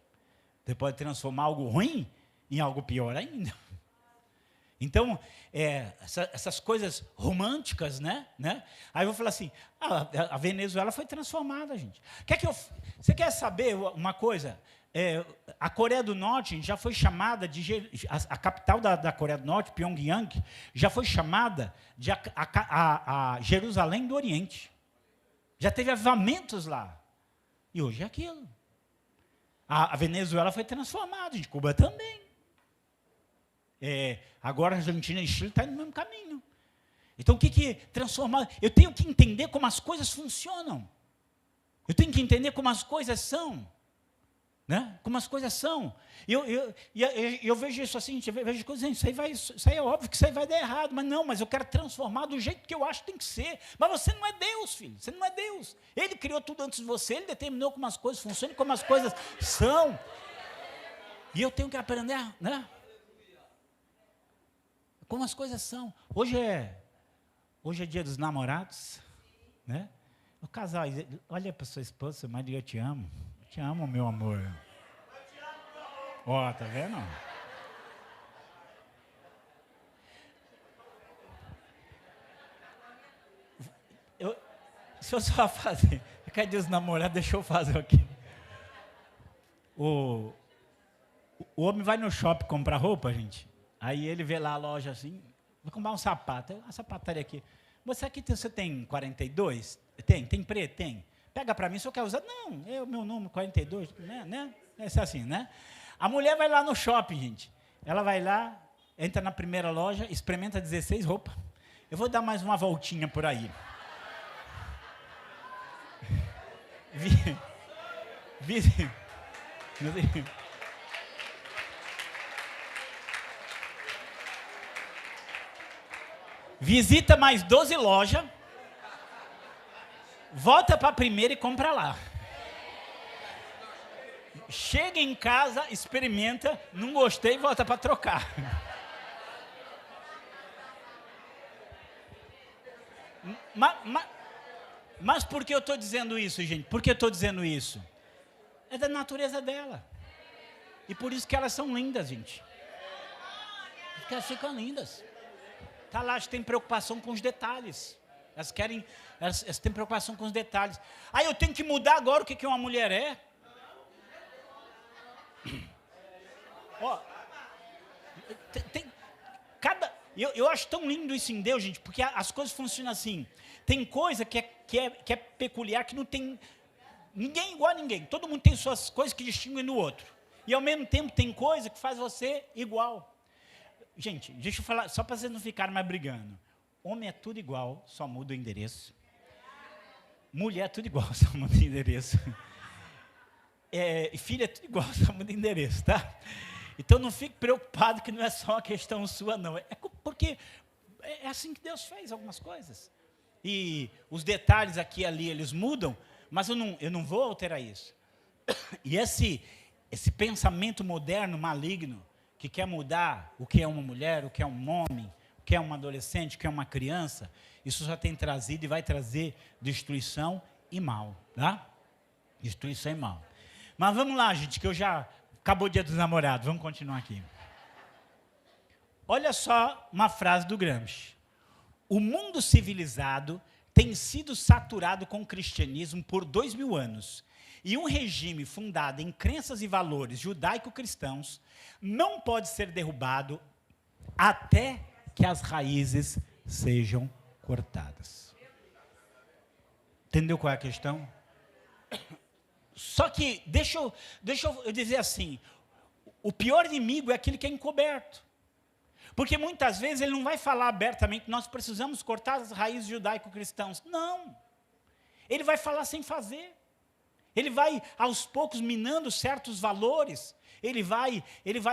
Você pode transformar algo ruim em algo pior ainda. Então, essas coisas românticas, né? Aí eu vou falar assim, a Venezuela foi transformada, gente. Você quer saber uma coisa? A Coreia do Norte já foi chamada a capital da Coreia do Norte, Pyongyang, já foi chamada de a Jerusalém do Oriente. Já teve avivamentos lá. E hoje é aquilo. A Venezuela foi transformada, gente, Cuba também. Agora a Argentina e Chile estão no mesmo caminho. Então, o que transformar? Eu tenho que entender como as coisas funcionam. Eu tenho que entender como as coisas são. Né? Como as coisas são. Eu vejo isso assim, eu vejo coisas, isso aí é óbvio que isso aí vai dar errado, mas eu quero transformar do jeito que eu acho que tem que ser. Mas você não é Deus, filho, você não é Deus. Ele criou tudo antes de você, ele determinou como as coisas funcionam, como as coisas são. E eu tenho que aprender, né? Como as coisas são. Hoje é dia dos namorados, né? O casal, olha para sua esposa, mas eu te amo. Eu te amo, meu amor. Ó, tá vendo? Se eu só fazer, cadê os namorados? Deixa eu fazer aqui. O homem vai no shopping comprar roupa, gente. Aí ele vê lá a loja assim, vou comprar um sapato. A sapataria aqui. Você tem 42? Tem preto? Tem. Pega para mim, se eu quer usar. Não, meu número 42, né? É assim, né? A mulher vai lá no shopping, gente. Ela vai lá, entra na primeira loja, experimenta 16 roupas. Eu vou dar mais uma voltinha por aí. Visita mais 12 lojas, volta para a primeira e compra lá. Chega em casa, experimenta, não gostei, volta para trocar. Mas por que eu estou dizendo isso, gente? Por que eu estou dizendo isso? É da natureza dela. E por isso que elas são lindas, gente. Porque elas ficam lindas. Tá lá, elas têm preocupação com os detalhes. Elas têm preocupação com os detalhes. Aí eu tenho que mudar agora o que uma mulher é. Ó, eu acho tão lindo isso em Deus, gente, porque as coisas funcionam assim. Tem coisa que é peculiar, que não tem ninguém igual a ninguém. Todo mundo tem suas coisas que distinguem do outro. E ao mesmo tempo tem coisa que faz você igual. Gente, deixa eu falar, só para vocês não ficarem mais brigando. Homem é tudo igual, só muda o endereço. Mulher é tudo igual, só muda o endereço. Filho é tudo igual, só muda o endereço, tá? Então não fique preocupado que não é só uma questão sua, não. Porque é assim que Deus fez algumas coisas. E os detalhes aqui e ali, eles mudam, mas eu não vou alterar isso. E esse pensamento moderno, maligno, que quer mudar o que é uma mulher, o que é um homem, o que é uma adolescente, o que é uma criança, isso já tem trazido e vai trazer destruição e mal, tá? Destruição e mal. Mas vamos lá, gente, que acabou o dia dos namorados, vamos continuar aqui. Olha só uma frase do Gramsci. O mundo civilizado tem sido saturado com o cristianismo por 2000 anos. E um regime fundado em crenças e valores judaico-cristãos não pode ser derrubado até que as raízes sejam cortadas. Entendeu qual é a questão? Só que, deixa eu dizer assim, o pior inimigo é aquele que é encoberto. Porque muitas vezes ele não vai falar abertamente, nós precisamos cortar as raízes judaico-cristãs. Não. Ele vai falar sem fazer. Ele vai, aos poucos, minando certos valores. Ele vai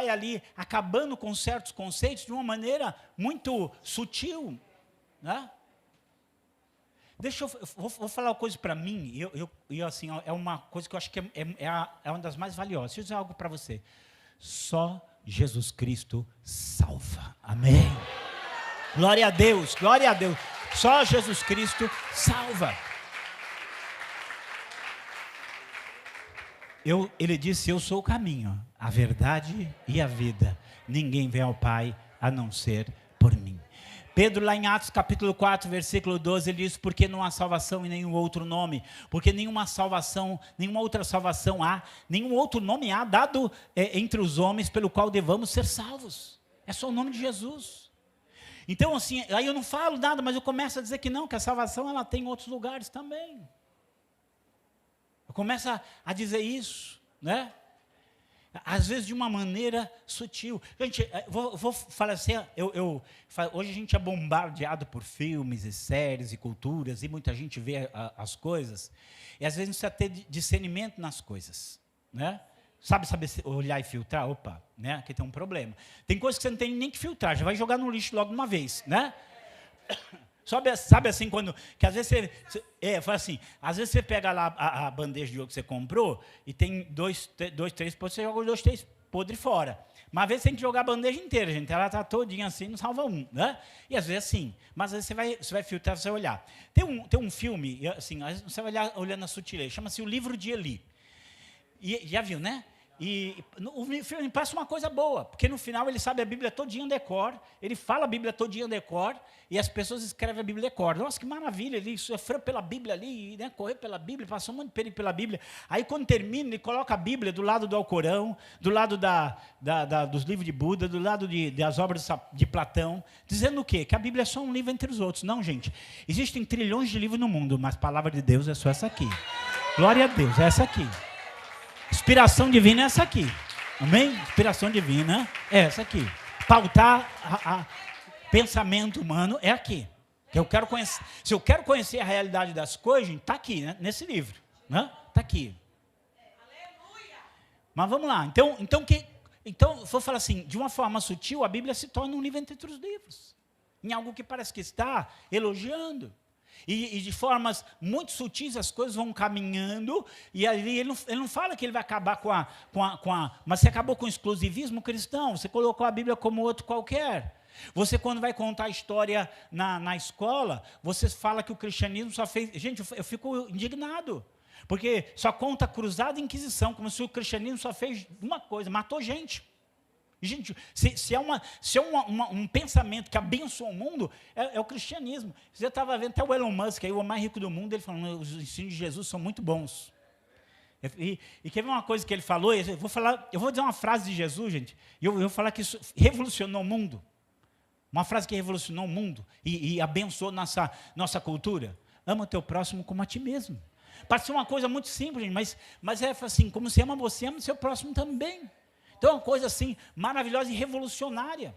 ali, acabando com certos conceitos de uma maneira muito sutil. Né? Vou falar uma coisa para mim, assim, é uma coisa que eu acho que é uma das mais valiosas. Deixa eu dizer algo para você. Só Jesus Cristo salva. Amém? Glória a Deus, glória a Deus. Só Jesus Cristo salva. Ele disse, eu sou o caminho, a verdade e a vida. Ninguém vem ao Pai a não ser por mim. Pedro, lá em Atos capítulo 4, versículo 12, ele diz, porque não há salvação em nenhum outro nome, porque nenhuma outra salvação há, nenhum outro nome há dado entre os homens pelo qual devamos ser salvos. É só o nome de Jesus. Então, assim, aí eu não falo nada, mas eu começo a dizer que não, que a salvação ela tem em outros lugares também. Eu começo a dizer isso, né? Às vezes de uma maneira sutil. Gente, vou falar assim, hoje a gente é bombardeado por filmes e séries e culturas, e muita gente vê as coisas, e às vezes precisa ter discernimento nas coisas, né? Sabe olhar e filtrar? Opa, né? Aqui tem um problema. Tem coisas que você não tem nem que filtrar, já vai jogar no lixo logo de uma vez, né? Sabe assim, quando. Que às vezes fala assim, às vezes você pega lá a bandeja de ouro que você comprou e tem dois, três podres, você joga os 2, 3 podres fora. Mas às vezes você tem que jogar a bandeja inteira, gente. Ela está todinha assim, não salva um, né? E às vezes assim. Mas às vezes você vai filtrar, você vai olhar. Tem um filme, assim, você vai olhando a sutileza, chama-se O Livro de Eli. E, já viu, né? E o filme passa uma coisa boa, porque no final ele sabe a Bíblia todinha em decor, ele fala a Bíblia todinha em decor, e as pessoas escrevem a Bíblia em decor. Nossa, que maravilha, ele sofreu pela Bíblia ali, né, correu pela Bíblia, passou um monte de perigo pela Bíblia. Aí quando termina, ele coloca a Bíblia do lado do Alcorão, do lado dos livros de Buda, do lado das obras de Platão, dizendo o quê? Que a Bíblia é só um livro entre os outros. Não, gente, existem trilhões de livros no mundo, mas a palavra de Deus é só essa aqui. Glória a Deus, é essa aqui. Inspiração divina é essa aqui. Amém? Inspiração divina é essa aqui. Pautar pensamento humano é aqui. Que eu quero conhecer. Se eu quero conhecer a realidade das coisas, está aqui, né? Nesse livro. Está aqui. Mas vamos lá. Então, vou falar assim, de uma forma sutil, a Bíblia se torna um livro entre os livros. Em algo que parece que está elogiando. E de formas muito sutis as coisas vão caminhando, e ali ele não fala que ele vai acabar com a... Mas você acabou com o exclusivismo cristão, você colocou a Bíblia como outro qualquer. Você, quando vai contar a história na escola, você fala que o cristianismo só fez... Gente, eu fico indignado, porque só conta cruzada e inquisição, como se o cristianismo só fez uma coisa, matou gente. Gente, se é um pensamento que abençoa o mundo, é o cristianismo. Você estava vendo até o Elon Musk, aí, o mais rico do mundo, ele falando, os ensinos de Jesus são muito bons. E quer ver uma coisa que ele falou? Eu vou dizer uma frase de Jesus, gente, e eu vou falar que isso revolucionou o mundo. Uma frase que revolucionou o mundo e abençoou nossa cultura. Ama o teu próximo como a ti mesmo. Parece uma coisa muito simples, gente, mas é assim, como você ama o seu próximo também. Então é uma coisa assim, maravilhosa e revolucionária.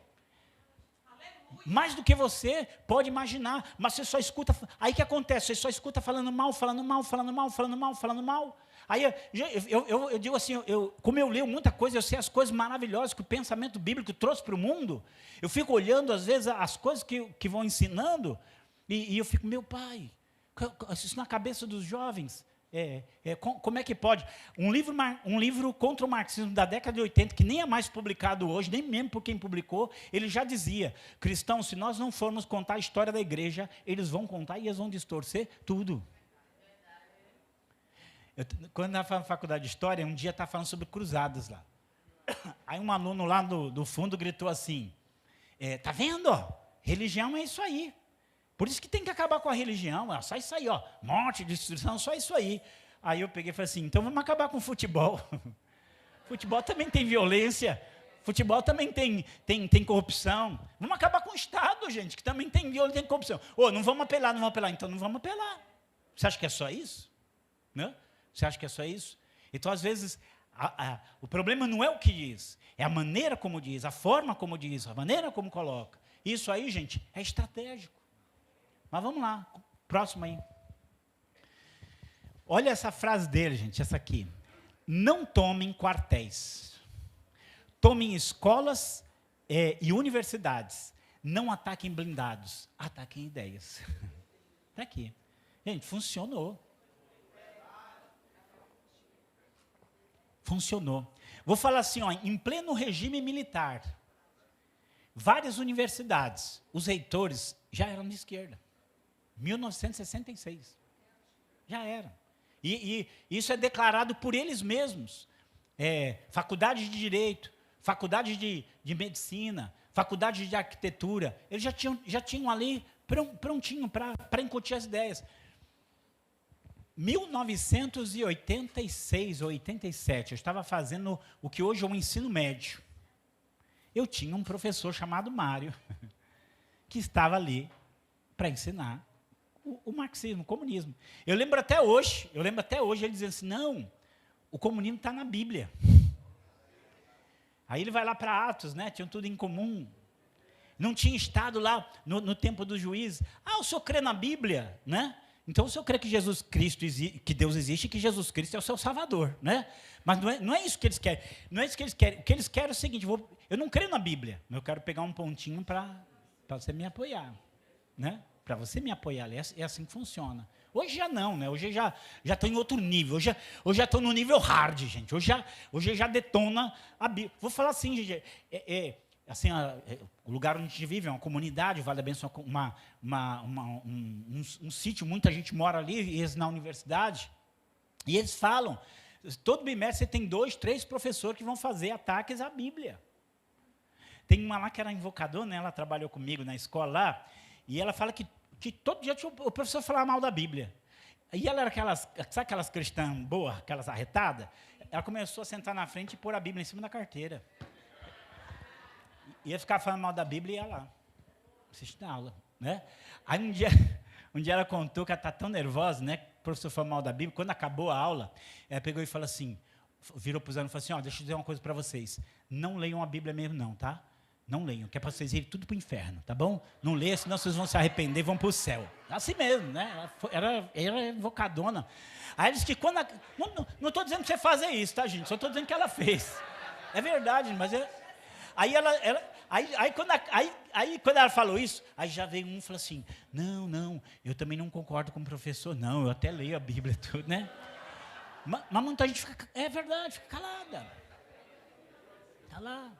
Mais do que você pode imaginar, mas você só escuta. Aí o que acontece? Você só escuta falando mal, falando mal, falando mal, falando mal, falando mal. Aí eu digo assim, como eu leio muita coisa, eu sei as coisas maravilhosas que o pensamento bíblico trouxe para o mundo. Eu fico olhando, às vezes, as coisas que vão ensinando, e eu fico, meu pai, isso na cabeça dos jovens. Como é que pode? Um livro contra o marxismo da década de 80, que nem é mais publicado hoje, nem mesmo por quem publicou, ele já dizia, cristãos, se nós não formos contar a história da igreja, eles vão contar e eles vão distorcer tudo. Quando eu estava na faculdade de História, um dia estava falando sobre cruzadas lá. Aí um aluno lá do fundo gritou assim, tá vendo? Religião é isso aí. Por isso que tem que acabar com a religião, só isso aí, morte, destruição, só isso aí. Aí eu peguei e falei assim, então vamos acabar com o futebol. Futebol também tem violência, futebol também tem corrupção. Vamos acabar com o Estado, gente, que também tem violência e corrupção. Não vamos apelar, então não vamos apelar. Você acha que é só isso? Né? Você acha que é só isso? Então, às vezes, o problema não é o que diz, é a maneira como diz, a forma como diz, a maneira como coloca. Isso aí, gente, é estratégico. Mas vamos lá, próximo aí. Olha essa frase dele, gente, essa aqui. Não tomem quartéis. Tomem escolas e universidades. Não ataquem blindados. Ataquem ideias. Está aqui. Gente, funcionou. Funcionou. Vou falar assim, em pleno regime militar, várias universidades, os reitores já eram de esquerda. 1966. Já era. E isso é declarado por eles mesmos. Faculdades de Direito, faculdades de Medicina, faculdades de Arquitetura, eles já tinham ali prontinho para incutir as ideias. 1986 ou 87, eu estava fazendo o que hoje é o ensino médio. Eu tinha um professor chamado Mário, que estava ali para ensinar o marxismo, o comunismo. Eu lembro até hoje ele dizendo assim, não, o comunismo está na Bíblia. Aí ele vai lá para Atos, né? Tinham tudo em comum. Não tinha estado lá no tempo dos juízes. O senhor crê na Bíblia, né? Então o senhor crê que Jesus Cristo que Deus existe e que Jesus Cristo é o seu Salvador, né? Mas não é isso que eles querem. Não é isso que eles querem. O que eles querem é o seguinte: eu não creio na Bíblia, mas eu quero pegar um pontinho para você me apoiar, né? Para você me apoiar, é assim que funciona. Hoje já não, né? Hoje já estou em outro nível. Hoje já estou no nível hard, gente. Hoje já detona a Bíblia. Vou falar assim, gente. Assim, o lugar onde a gente vive é uma comunidade, Vale da Benção, um sítio, muita gente mora ali, e eles na universidade, e eles falam, todo bimestre você tem 2, 3 professores que vão fazer ataques à Bíblia. Tem uma lá que era invocadora, né? Ela trabalhou comigo na escola lá, e ela fala que todo dia o professor falava mal da Bíblia. E ela era sabe aquelas cristãs boas, aquelas arretadas? Ela começou a sentar na frente e pôr a Bíblia em cima da carteira. Ia ficar falando mal da Bíblia e ia lá assistir a aula, né? Aí um dia ela contou que ela está tão nervosa, né? Que o professor falou mal da Bíblia. Quando acabou a aula, ela pegou e falou assim, virou para os alunos e falou assim: deixa eu dizer uma coisa para vocês. Não leiam a Bíblia mesmo não, tá? Não leiam, que é para vocês irem tudo para o inferno, tá bom? Não leiam, senão vocês vão se arrepender e vão para o céu. Assim mesmo, né? Ela era invocadona. Aí ela disse que quando... Não estou dizendo para você fazer isso, tá, gente? Só estou dizendo que ela fez. É verdade, mas... Aí quando ela falou isso, aí já veio um e falou assim: não, eu também não concordo com o professor, não, eu até leio a Bíblia e tudo, né? Mas muita gente fica, é verdade, fica calada. Está lá.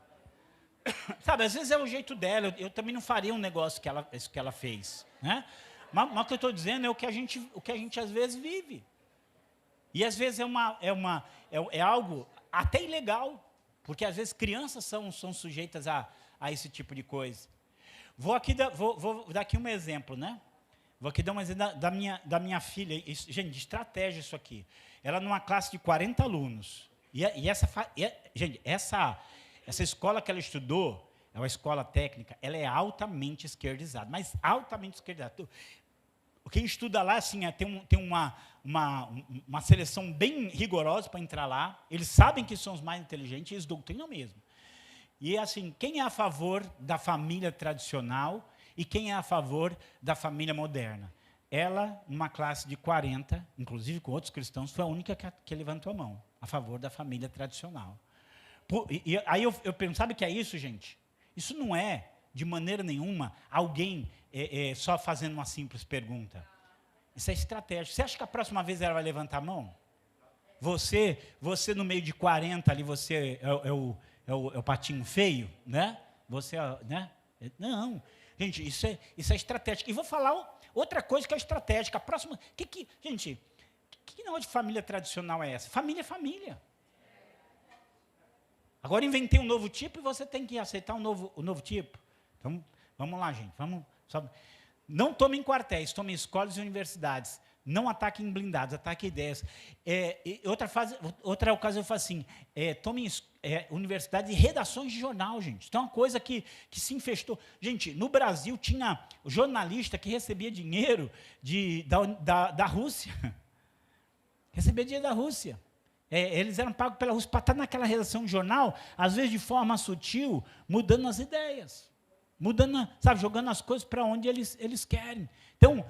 Sabe, às vezes é o jeito dela, eu também não faria um negócio isso que ela fez, né? Mas o que eu estou dizendo é o que a gente às vezes vive. E às vezes é algo até ilegal. Porque, às vezes, crianças são sujeitas a esse tipo de coisa. Vou dar aqui um exemplo, né? Vou aqui dar um exemplo da minha filha. Gente, de estratégia isso aqui. Ela numa classe de 40 alunos. Gente, essa escola que ela estudou, é uma escola técnica, ela é altamente esquerdizada. Mas altamente esquerdizada. Quem estuda lá, assim, tem uma seleção bem rigorosa para entrar lá. Eles sabem que são os mais inteligentes e eles doutrinam mesmo. E, assim, quem é a favor da família tradicional e quem é a favor da família moderna? Ela, numa classe de 40, inclusive com outros cristãos, foi a única que levantou a mão, a favor da família tradicional. Aí eu penso, sabe o que é isso, gente? Isso não é, de maneira nenhuma, alguém só fazendo uma simples pergunta. Isso é estratégia. Você acha que a próxima vez ela vai levantar a mão? Você no meio de 40 ali, você é o patinho feio, né? Você, né? Não. Gente, isso é estratégico. E vou falar outra coisa que é estratégica. A próxima... Gente, que negócio de família tradicional é essa? Família é família. Agora inventei um novo tipo e você tem que aceitar um novo tipo. Então, vamos lá, gente. Não tomem quartéis, tomem escolas e universidades. Não ataquem blindados, ataquem ideias. Outra ocasião eu falo assim, tomem universidades e redações de jornal, gente. Então, é uma coisa que se infestou. Gente, no Brasil tinha jornalista que recebia dinheiro da Rússia. Recebia dinheiro da Rússia. Eles eram pagos pela Rússia para estar naquela redação de jornal, às vezes de forma sutil, mudando as ideias. Jogando as coisas para onde eles querem. Então,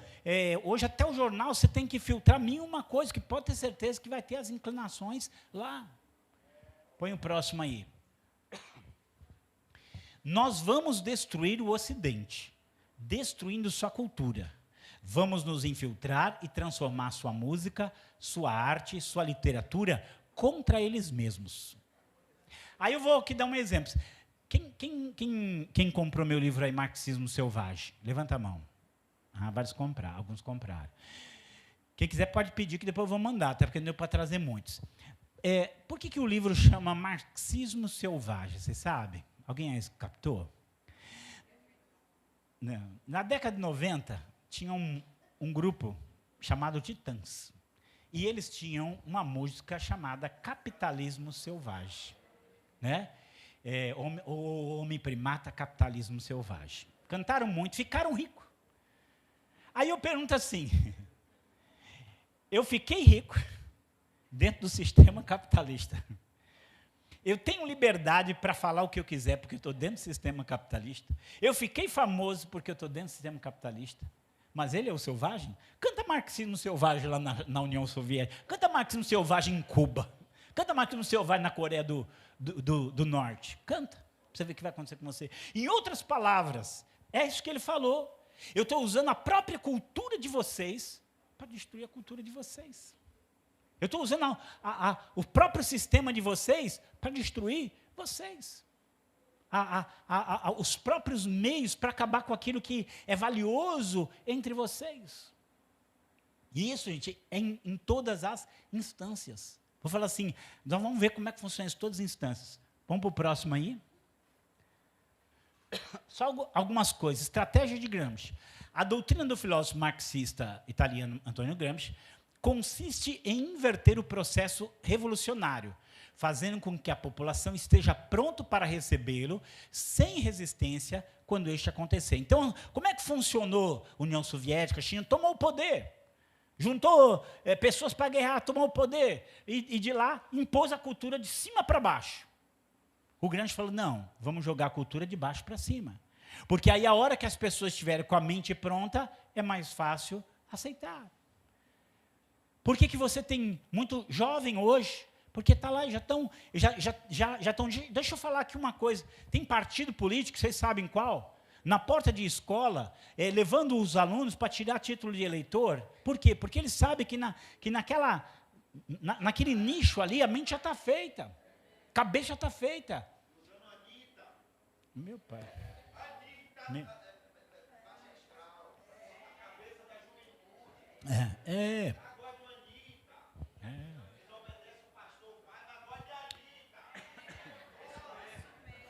hoje até o jornal você tem que filtrar uma coisa que pode ter certeza que vai ter as inclinações lá. Põe o próximo aí. Nós vamos destruir o Ocidente, destruindo sua cultura. Vamos nos infiltrar e transformar sua música, sua arte, sua literatura contra eles mesmos. Aí eu vou aqui dar um exemplo. Quem comprou meu livro aí, Marxismo Selvagem? Levanta a mão. Vários compraram, alguns compraram. Quem quiser pode pedir, que depois eu vou mandar, até porque não deu para trazer muitos. Por que o livro chama Marxismo Selvagem? Vocês sabem? Alguém aí captou? Não. Na década de 90, tinha um grupo chamado Titãs. E eles tinham uma música chamada Capitalismo Selvagem. Né? O Homem Primata, Capitalismo Selvagem. Cantaram muito, ficaram ricos. Aí eu pergunto assim, eu fiquei rico dentro do sistema capitalista. Eu tenho liberdade para falar o que eu quiser, porque eu estou dentro do sistema capitalista. Eu fiquei famoso porque eu estou dentro do sistema capitalista. Mas ele é o selvagem? Canta marxismo selvagem lá na União Soviética. Canta marxismo selvagem em Cuba. Canta marxismo selvagem na Coreia do Norte. Canta, para você ver o que vai acontecer com você. Em outras palavras, é isso que ele falou. Eu estou usando a própria cultura de vocês para destruir a cultura de vocês. Eu estou usando o próprio sistema de vocês para destruir vocês. Os próprios meios para acabar com aquilo que é valioso entre vocês. E isso, gente, é em todas as instâncias. Vou falar assim, nós vamos ver como é que funciona isso em todas as instâncias. Vamos para o próximo aí? Só algumas coisas. Estratégia de Gramsci. A doutrina do filósofo marxista italiano Antonio Gramsci consiste em inverter o processo revolucionário, fazendo com que a população esteja pronto para recebê-lo, sem resistência, quando este acontecer. Então, como é que funcionou a União Soviética? A China tomou o poder, juntou pessoas para guerrear, tomou o poder, e de lá impôs a cultura de cima para baixo. O Gramsci falou, não, vamos jogar a cultura de baixo para cima. Porque aí, a hora que as pessoas estiverem com a mente pronta, é mais fácil aceitar. Por que você tem muito jovem hoje? Porque está lá, já estão. Deixa eu falar aqui uma coisa. Tem partido político, vocês sabem qual? Na porta de escola, levando os alunos para tirar título de eleitor. Por quê? Porque eles sabem que naquele nicho ali, a mente já está feita. A cabeça já está feita. Meu pai.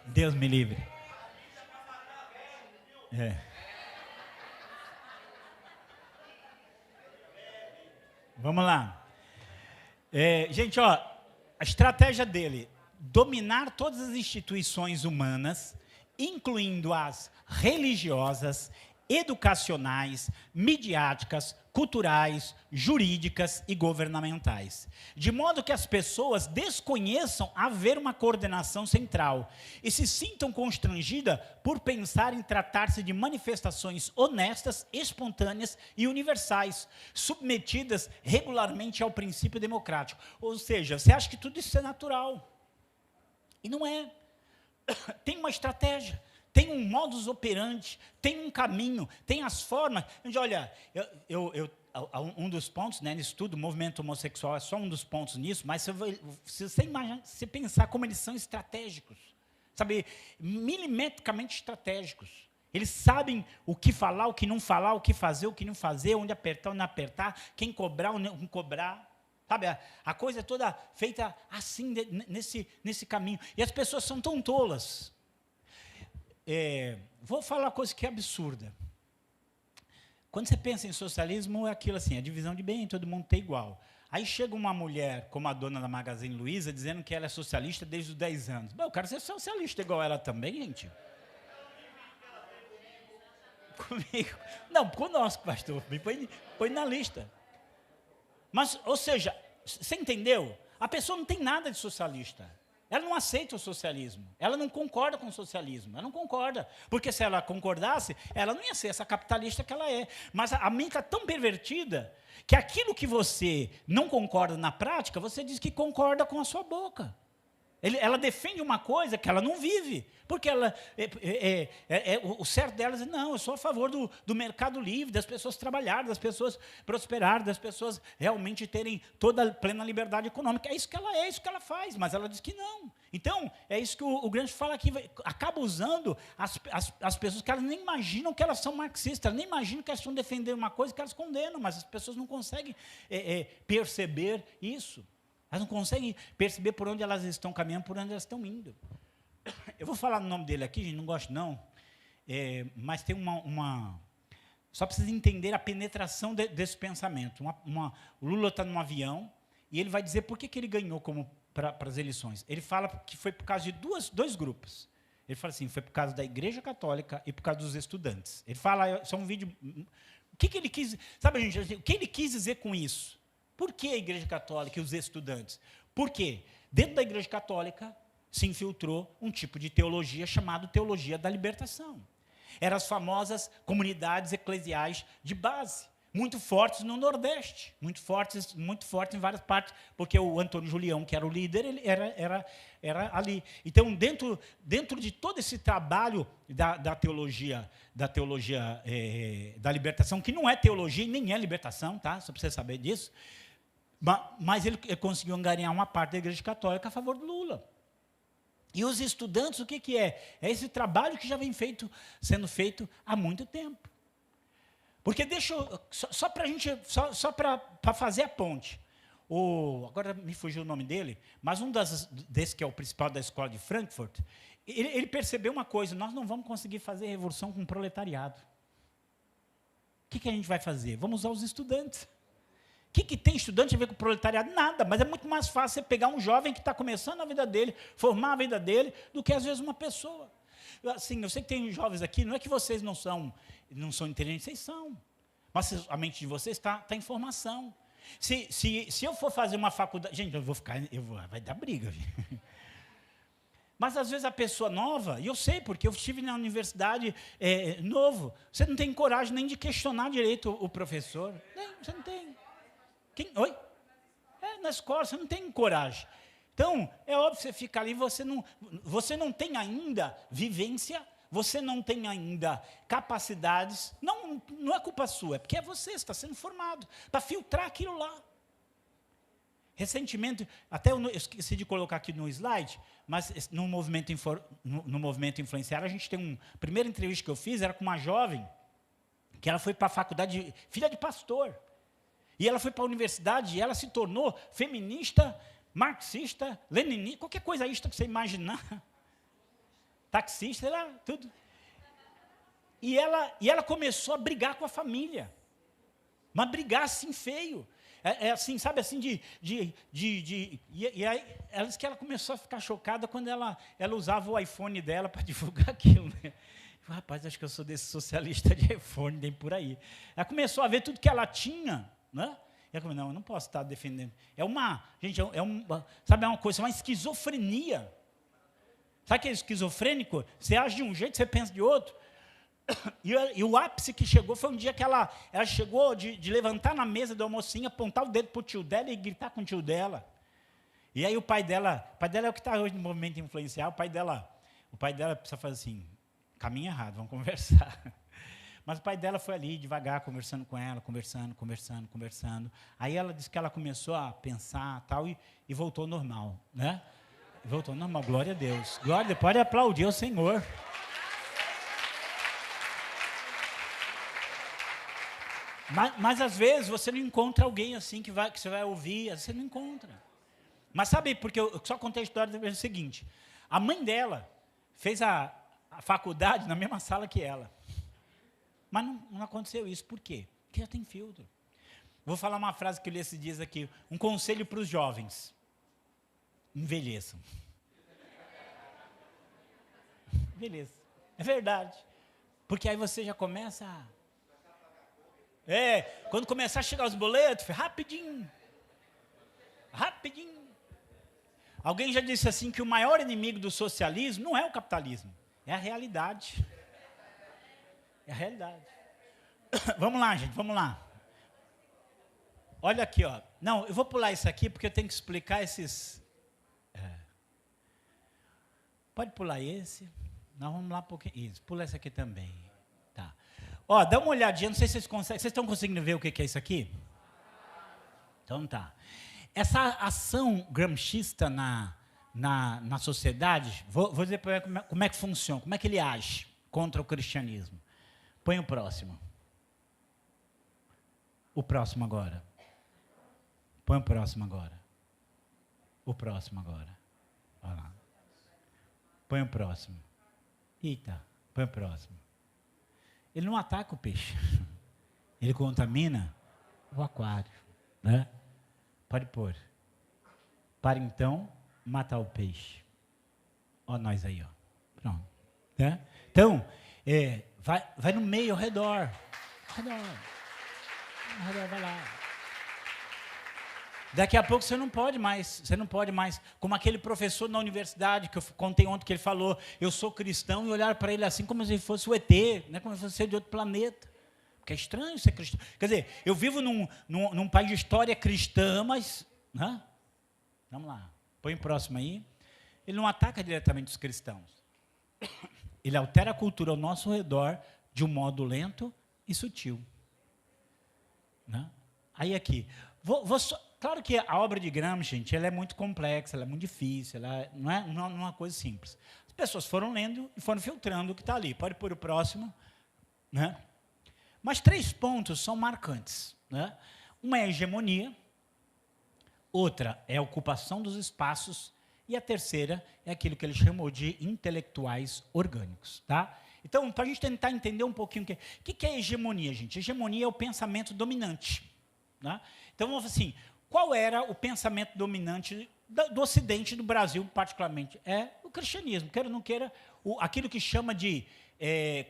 Deus me livre. Vamos lá. Gente, ó, a estratégia dele, dominar todas as instituições humanas, incluindo as religiosas, educacionais, midiáticas, culturais, jurídicas e governamentais, de modo que as pessoas desconheçam haver uma coordenação central e se sintam constrangidas por pensar em tratar-se de manifestações honestas, espontâneas e universais, submetidas regularmente ao princípio democrático. Ou seja, você acha que tudo isso é natural. E não é. Tem uma estratégia. Tem um modus operandi, tem um caminho, tem as formas. Olha, um dos pontos, né, nisso tudo, o movimento homossexual é só um dos pontos nisso, mas se você pensar como eles são estratégicos, sabe, milimetricamente estratégicos. Eles sabem o que falar, o que não falar, o que fazer, o que não fazer, onde apertar, onde não apertar, quem cobrar, onde não cobrar. Sabe, a coisa é toda feita assim, nesse caminho. E as pessoas são tão tolas. Vou falar uma coisa que é absurda. Quando você pensa em socialismo, é aquilo assim, a divisão de bem, todo mundo tem igual. Aí chega uma mulher, como a dona da Magazine Luiza, dizendo que ela é socialista desde os 10 anos. Bom, eu quero ser socialista igual ela também, gente. Comigo. Não, conosco, pastor. Me põe na lista. Mas, ou seja, você entendeu? A pessoa não tem nada de socialista. Ela não aceita o socialismo. Ela não concorda com o socialismo. Ela não concorda. Porque se ela concordasse, ela não ia ser essa capitalista que ela é. Mas a mente está tão pervertida que aquilo que você não concorda na prática, você diz que concorda com a sua boca. Ela defende uma coisa que ela não vive, porque o certo dela é, não, eu sou a favor do mercado livre, das pessoas trabalharem, das pessoas prosperarem, das pessoas realmente terem toda a plena liberdade econômica. É isso que ela é, isso que ela faz, mas ela diz que não. Então, é isso que o Gramsci fala aqui, acaba usando as pessoas que elas nem imaginam que elas são marxistas, elas nem imaginam que elas estão defendendo uma coisa que elas condenam, mas as pessoas não conseguem perceber isso. Elas não conseguem perceber por onde elas estão caminhando, por onde elas estão indo. Eu vou falar o nome dele aqui, gente, não gosto não, mas tem só para vocês entenderem a penetração desse pensamento. O Lula está num avião e ele vai dizer por que ele ganhou para as eleições. Ele fala que foi por causa de dois grupos. Ele fala assim, foi por causa da Igreja Católica e por causa dos estudantes. Ele fala, isso é um vídeo... O que ele quis... Sabe, gente, o que ele quis dizer com isso? Por que a Igreja Católica e os estudantes? Por quê? Dentro da Igreja Católica, se infiltrou um tipo de teologia chamado teologia da libertação. Eram as famosas comunidades eclesiais de base, muito fortes no Nordeste, muito fortes em várias partes, porque o Antônio Julião, que era o líder, ele era ali. Então, dentro de todo esse trabalho da teologia da libertação, que não é teologia e nem é libertação, tá? Só para você saber disso, mas ele conseguiu angariar uma parte da Igreja Católica a favor do Lula. E os estudantes, o que é? É esse trabalho que já vem sendo feito há muito tempo. Porque só para a gente, só para fazer a ponte. Agora me fugiu o nome dele, mas desse que é o principal da escola de Frankfurt, ele percebeu uma coisa: nós não vamos conseguir fazer revolução com o proletariado. O que a gente vai fazer? Vamos usar os estudantes. O que tem estudante a ver com o proletariado? Nada, mas é muito mais fácil você pegar um jovem que está começando a vida dele, formar a vida dele, do que, às vezes, uma pessoa. Assim, eu sei que tem jovens aqui, não é que vocês não são inteligentes, vocês são. Mas a mente de vocês está em formação. Se eu for fazer uma faculdade... Gente, vai dar briga. Mas, às vezes, a pessoa nova, e eu sei, porque eu estive na universidade novo, você não tem coragem nem de questionar direito o professor. Você não tem. Oi? Na escola, você não tem coragem. Então, é óbvio que você fica ali, você não tem ainda vivência, você não tem ainda capacidades. Não é culpa sua, é porque é você, está sendo formado, para filtrar aquilo lá. Recentemente, até eu esqueci de colocar aqui no slide, mas no movimento Influenciar, a gente tem a primeira entrevista que eu fiz era com uma jovem, que ela foi para a faculdade, filha de pastor. E ela foi para a universidade e ela se tornou feminista, marxista, leninista, qualquer coisa que você imaginar. Taxista, tudo. E ela começou a brigar com a família. Mas brigar assim feio. Assim, sabe, assim, e aí, ela disse que ela começou a ficar chocada quando ela usava o iPhone dela para divulgar aquilo, né? Rapaz, acho que eu sou desse socialista de iPhone, nem por aí. Ela começou a ver tudo que ela tinha, né? E ela falou, não, eu não posso estar defendendo. Sabe, é uma coisa, é uma esquizofrenia. Sabe que é esquizofrênico? Você age de um jeito, você pensa de outro. E o ápice que chegou foi um dia que ela chegou de levantar na mesa da mocinha, apontar o dedo para o tio dela e gritar com o tio dela. E aí o pai dela é o que está hoje no movimento Influenciar, o pai dela precisa fazer assim, caminho errado, vamos conversar. Mas o pai dela foi ali, devagar, conversando com ela, conversando. Aí ela disse que ela começou a pensar tal, e voltou ao normal, né? Voltou ao normal, glória a Deus. Glória, pode aplaudir o Senhor. Mas às vezes você não encontra alguém assim que você vai ouvir, você não encontra. Mas sabe, porque eu só contei a história do seguinte: a mãe dela fez a faculdade na mesma sala que ela. Mas não aconteceu isso. Por quê? Porque já tem filtro. Vou falar uma frase que eu li esses dias aqui. Um conselho para os jovens. Envelheçam. Envelheçam. É verdade. Porque aí você já começa quando começar a chegar os boletos, rapidinho. Alguém já disse assim que o maior inimigo do socialismo não é o capitalismo, é a realidade. É a realidade. Vamos lá, gente, vamos lá. Olha aqui, ó. Não, eu vou pular isso aqui porque eu tenho que explicar esses... Pode pular esse. Nós vamos lá um pouquinho. Isso, pula esse aqui também. Tá. Ó, dá uma olhadinha, não sei se vocês conseguem. Vocês estão conseguindo ver o que é isso aqui? Então tá. Essa ação gramscista na sociedade, vou dizer para como é que funciona, como é que ele age contra o cristianismo. Põe o próximo. O próximo agora. Põe o próximo agora. O próximo agora. Olha lá. Põe o próximo. Eita, põe o próximo. Ele não ataca o peixe. Ele contamina o aquário. Né? Pode pôr. Para então matar o peixe. Ó nós aí, ó. Pronto. Né? Então, vai no meio, ao redor. Ao redor, vai lá. Daqui a pouco você não pode mais, como aquele professor na universidade, que eu contei ontem, que ele falou, eu sou cristão, e olhar para ele assim como se fosse o ET, né, como se fosse de outro planeta. Porque é estranho ser cristão. Quer dizer, eu vivo num país de história cristã, mas... Né? Vamos lá, põe o próximo aí. Ele não ataca diretamente os cristãos. Ele altera a cultura ao nosso redor de um modo lento e sutil. Né? Aí aqui, claro que a obra de Gramsci, gente, ela é muito complexa, ela é muito difícil, ela não é uma coisa simples. As pessoas foram lendo e foram filtrando o que está ali. Pode pôr o próximo. Né? Mas 3 pontos são marcantes. Né? Uma é a hegemonia, outra é a ocupação dos espaços, e a terceira é aquilo que ele chamou de intelectuais orgânicos. Tá? Então, para a gente tentar entender um pouquinho o que é hegemonia, gente? Hegemonia é o pensamento dominante. Né? Então, vamos assim, qual era o pensamento dominante do Ocidente, do Brasil, particularmente? É o cristianismo. Queira ou não queira, aquilo que chama de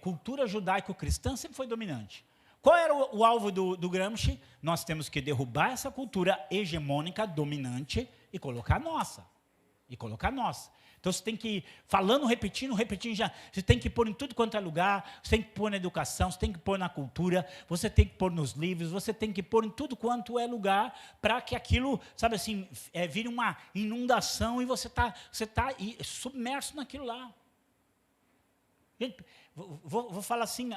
cultura judaico-cristã sempre foi dominante. Qual era o alvo do Gramsci? Nós temos que derrubar essa cultura hegemônica, dominante, e colocar a nossa. Então, você tem que ir falando, repetindo, já. Você tem que pôr em tudo quanto é lugar, você tem que pôr na educação, você tem que pôr na cultura, você tem que pôr nos livros, você tem que pôr em tudo quanto é lugar, para que aquilo, sabe assim, vire uma inundação e você tá submerso naquilo lá. Gente, vou falar assim,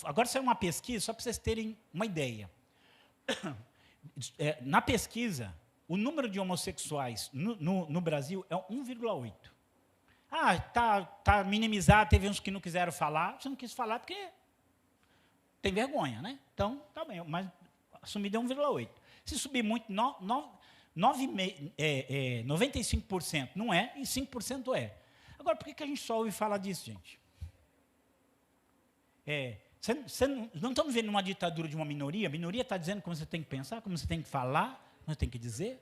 agora saiu uma pesquisa, só para vocês terem uma ideia. Na pesquisa, o número de homossexuais no Brasil é 1,8. Tá minimizado, teve uns que não quiseram falar. Você não quis falar porque tem vergonha, né? Então, tá bem, mas assumido é 1,8. Se subir muito, 95% não é e 5% é. Agora, por que a gente só ouve falar disso, gente? Não estamos vivendo uma ditadura de uma minoria? A minoria está dizendo como você tem que pensar, como você tem que falar, como você tem que dizer.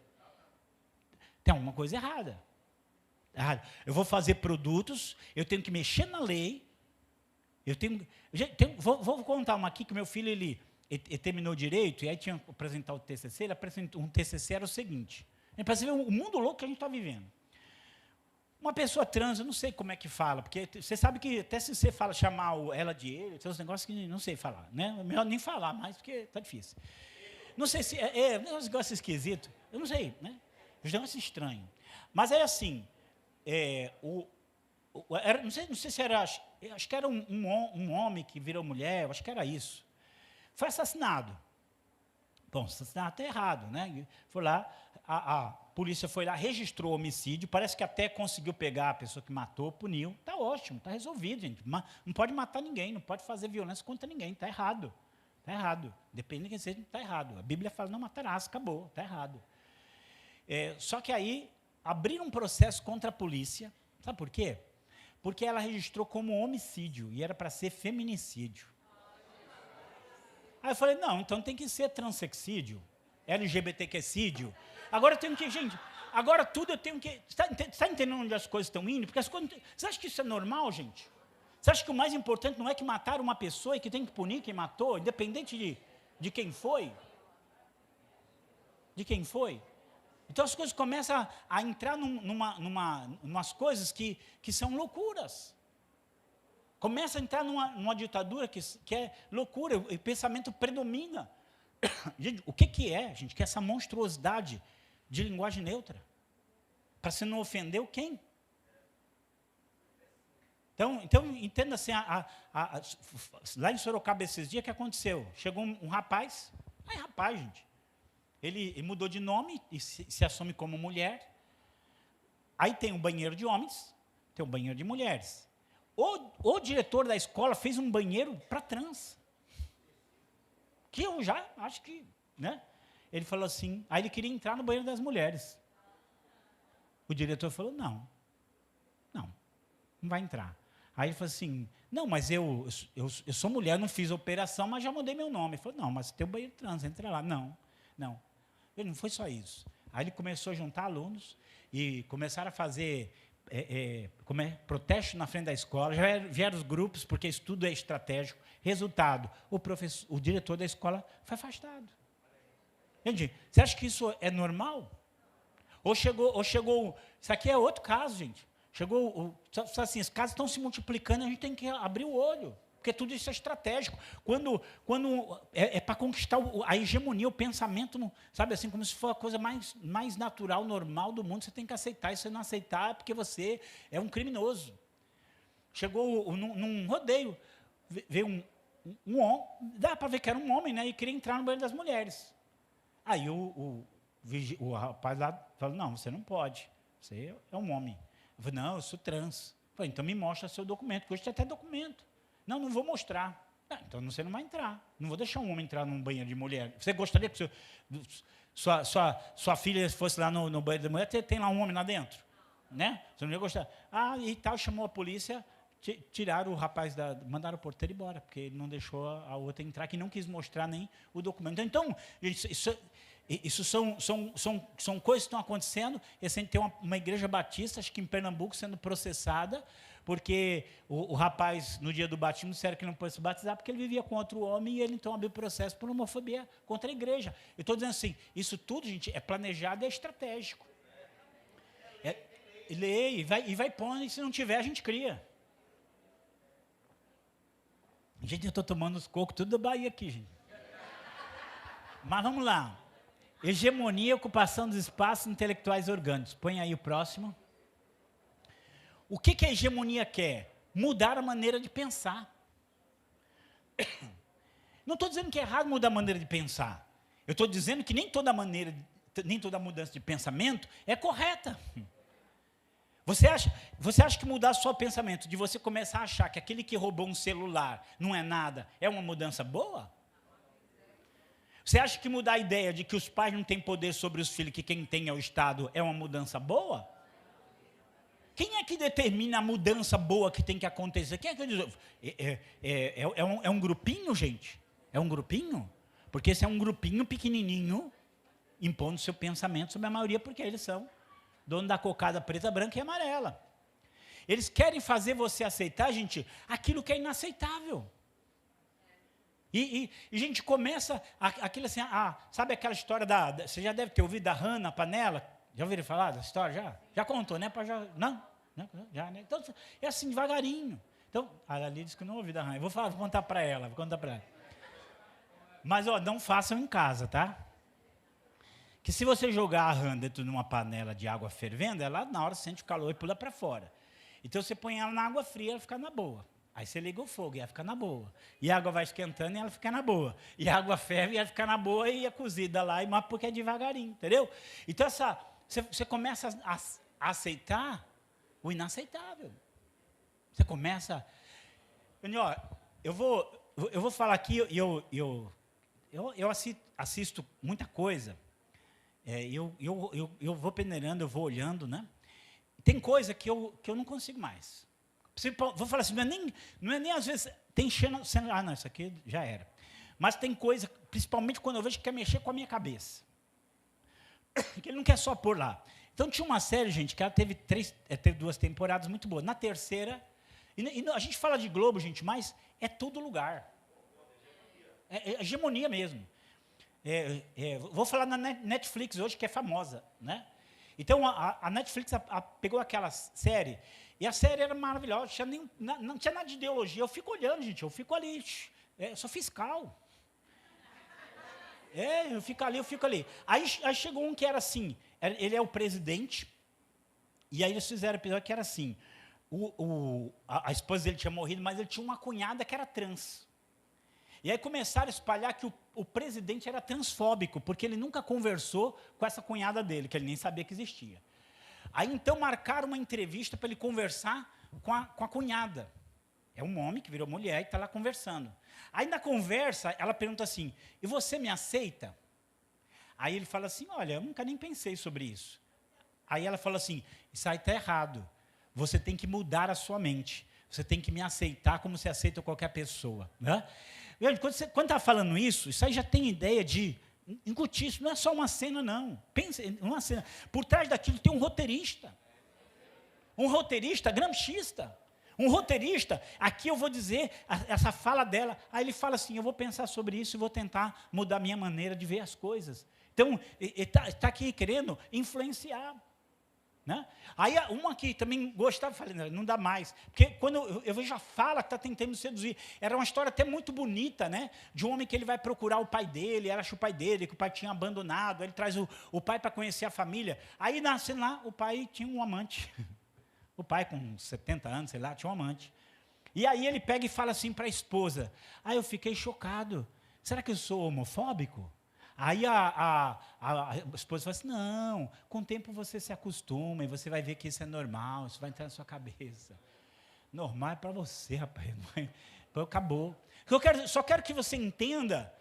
Tem alguma coisa errada. Eu vou fazer produtos, eu tenho que mexer na lei. Vou contar uma aqui, que meu filho ele terminou direito, e aí tinha que apresentar o TCC, ele apresentou um TCC, era o seguinte, para você ver o mundo louco que a gente está vivendo. Uma pessoa trans, eu não sei como é que fala, porque você sabe que até se você chamar ela de ele, tem uns negócios que não sei falar, né? É melhor nem falar mais, porque está difícil. Não sei se é um negócio esquisito, eu não sei, né? Um negócio estranho. Mas é assim, não sei se era, acho que era um homem que virou mulher, acho que era isso. Foi assassinado. Bom, assassinato é errado, né? Foi lá, a polícia foi lá, registrou o homicídio, parece que até conseguiu pegar a pessoa que matou, puniu. Está ótimo, está resolvido, gente. Não pode matar ninguém, não pode fazer violência contra ninguém, está errado. Está errado. Depende de quem seja, está errado. A Bíblia fala, não matarás, acabou, está errado. Só que aí, abriram um processo contra a polícia. Sabe por quê? Porque ela registrou como homicídio, e era para ser feminicídio. Aí eu falei, não, então tem que ser transexídio, LGBTQcídio. Agora eu tenho que, gente, agora tudo eu tenho que... Você está entendendo onde as coisas estão indo? Porque as coisas... Você acha que isso é normal, gente? Você acha que o mais importante não é que mataram uma pessoa e que tem que punir quem matou, independente de quem foi? De quem foi? Então as coisas começam a entrar numas coisas que são loucuras. Começa a entrar numa ditadura que é loucura, o pensamento predomina. Gente, o que é, gente? Que é essa monstruosidade de linguagem neutra? Para você não ofender quem? Então entenda assim, lá em Sorocaba esses dias, o que aconteceu? Chegou um rapaz, gente, ele mudou de nome e se assume como mulher. Aí tem um banheiro de homens, tem um banheiro de mulheres. O diretor da escola fez um banheiro para trans. Que eu já acho que, né? Ele falou assim, aí ele queria entrar no banheiro das mulheres. O diretor falou, não vai entrar. Aí ele falou assim, não, mas eu sou mulher, não fiz operação, mas já mudei meu nome. Ele falou, não, mas tem o banheiro trans, entra lá. Não. Ele não foi só isso. Aí ele começou a juntar alunos e começaram a fazer protesto na frente da escola, já vieram os grupos, porque isso tudo é estratégico. Resultado, o diretor da escola foi afastado. Gente, você acha que isso é normal? Ou chegou, isso aqui é outro caso, gente. Só assim, os casos estão se multiplicando, a gente tem que abrir o olho, porque tudo isso é estratégico. Quando é para conquistar a hegemonia, o pensamento, sabe assim, como se fosse a coisa mais natural, normal do mundo, você tem que aceitar. E se você não aceitar, é porque você é um criminoso. Chegou num rodeio, veio um homem, dá para ver que era um homem, né, e queria entrar no banheiro das mulheres. Aí o rapaz lá falou, não, você não pode, você é um homem. Eu falei, não, eu sou trans. Eu falei, então me mostra seu documento, porque hoje tem até documento. Não vou mostrar. Então você não vai entrar. Não vou deixar um homem entrar num banheiro de mulher. Você gostaria que sua filha fosse lá no banheiro de mulher, tem lá um homem lá dentro? Né? Você não ia gostar. E tal, chamou a polícia, tiraram o rapaz, mandaram o porteiro embora, porque ele não deixou a outra entrar, que não quis mostrar nem o documento. Então, isso são coisas que estão acontecendo. Tem uma igreja batista, acho que em Pernambuco, sendo processada, porque o rapaz, no dia do batismo, disseram que não pôde se batizar, porque ele vivia com outro homem, e ele então abriu processo por homofobia contra a igreja. Eu estou dizendo assim, isso tudo, gente, é planejado e é estratégico. Lê e vai pondo, e se não tiver, a gente cria. Gente, eu estou tomando os cocos tudo da Bahia aqui, gente. Mas vamos lá. Hegemonia e ocupação dos espaços intelectuais orgânicos. Põe aí o próximo. O que a hegemonia quer? Mudar a maneira de pensar. Não estou dizendo que é errado mudar a maneira de pensar. Eu estou dizendo que nem toda mudança de pensamento é correta. Você acha que mudar só o pensamento, de você começar a achar que aquele que roubou um celular não é nada, é uma mudança boa? Você acha que mudar a ideia de que os pais não têm poder sobre os filhos, que quem tem é o Estado, é uma mudança boa? Quem é que determina a mudança boa que tem que acontecer? Quem é que diz? É um grupinho, gente? É um grupinho? Porque esse é um grupinho pequenininho, impondo seu pensamento sobre a maioria, porque eles são dono da cocada preta, branca e amarela. Eles querem fazer você aceitar, gente, aquilo que é inaceitável. E a gente começa aquilo assim, sabe aquela história você já deve ter ouvido da rã na panela? Já ouviram falar dessa história? Já contou, né? Não? Já, né? Então, é assim, devagarinho. Então, a Ali disse que não ouvi da rã. Eu vou contar para ela, Mas, não façam em casa, tá? Que se você jogar a rã dentro de uma panela de água fervendo, ela na hora sente o calor e pula para fora. Então você põe ela na água fria, ela fica na boa. Aí você liga o fogo e ela fica na boa. E a água vai esquentando e ela fica na boa. E a água ferve e ela fica na boa e é cozida lá, mas porque é devagarinho, entendeu? Então você começa a aceitar o inaceitável. Você começa... Eu vou falar aqui, eu assisto muita coisa. Eu vou peneirando, eu vou olhando, né? Tem coisa que eu não consigo mais. Vou falar assim, não é nem às vezes, tem cena, não, isso aqui já era. Mas tem coisa, principalmente quando eu vejo que quer mexer com a minha cabeça. Que ele não quer só pôr lá. Então tinha uma série, gente, que ela teve 2 temporadas muito boas. Na terceira, e a gente fala de Globo, gente, mas é todo lugar. É hegemonia mesmo. Vou falar na Netflix hoje, que é famosa, né? Então, a Netflix pegou aquela série, e a série era maravilhosa, não tinha nada de ideologia. Eu fico olhando, gente, eu fico ali, sou fiscal. Eu fico ali. Aí chegou um que era assim, ele é o presidente, e aí eles fizeram um episódio que era assim, a esposa dele tinha morrido, mas ele tinha uma cunhada que era trans. E aí começaram a espalhar que o presidente era transfóbico, porque ele nunca conversou com essa cunhada dele, que ele nem sabia que existia. Aí então marcaram uma entrevista para ele conversar com a cunhada. É um homem que virou mulher e está lá conversando. Aí na conversa, ela pergunta assim, e você me aceita? Aí ele fala assim, olha, eu nunca nem pensei sobre isso. Aí ela fala assim, isso aí está errado. Você tem que mudar a sua mente. Você tem que me aceitar como você aceita qualquer pessoa, né? Quando está falando isso aí já tem ideia de incutir, isso não é só uma cena, não. Pensa, uma cena. Por trás daquilo tem um roteirista gramscista, um roteirista, aqui eu vou dizer, essa fala dela, aí ele fala assim, eu vou pensar sobre isso e vou tentar mudar minha maneira de ver as coisas. Então, ele está aqui querendo influenciar. Né? Aí uma que também gostava, falei, não dá mais. Porque quando eu vejo a fala que está tentando seduzir, era uma história até muito bonita, né? De um homem que ele vai procurar o pai dele, acha o pai dele, que o pai tinha abandonado, ele traz o pai para conhecer a família. Aí nasce lá, o pai tinha um amante. O pai, com 70 anos, sei lá, tinha um amante. E aí ele pega e fala assim para a esposa, eu fiquei chocado, será que eu sou homofóbico? Aí a esposa fala assim, não, com o tempo você se acostuma e você vai ver que isso é normal, isso vai entrar na sua cabeça. Normal é para você, rapaz. Acabou. Só quero que você entenda,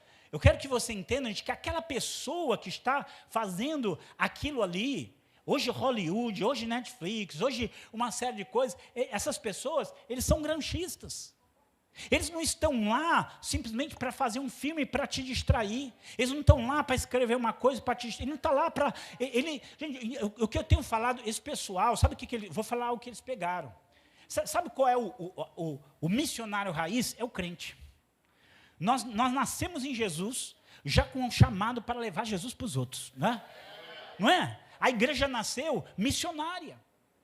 gente, que aquela pessoa que está fazendo aquilo ali, hoje Hollywood, hoje Netflix, hoje uma série de coisas, essas pessoas, eles são granchistas. Eles não estão lá simplesmente para fazer um filme para te distrair. Eles não estão lá para escrever uma coisa para te distrair. Ele não está lá para... Gente, o que eu tenho falado, esse pessoal, sabe o que ele... Vou falar o que eles pegaram. Sabe qual é o missionário raiz? É o crente. Nós nascemos em Jesus, já com um chamado para levar Jesus para os outros. Né? Não é? A igreja nasceu missionária.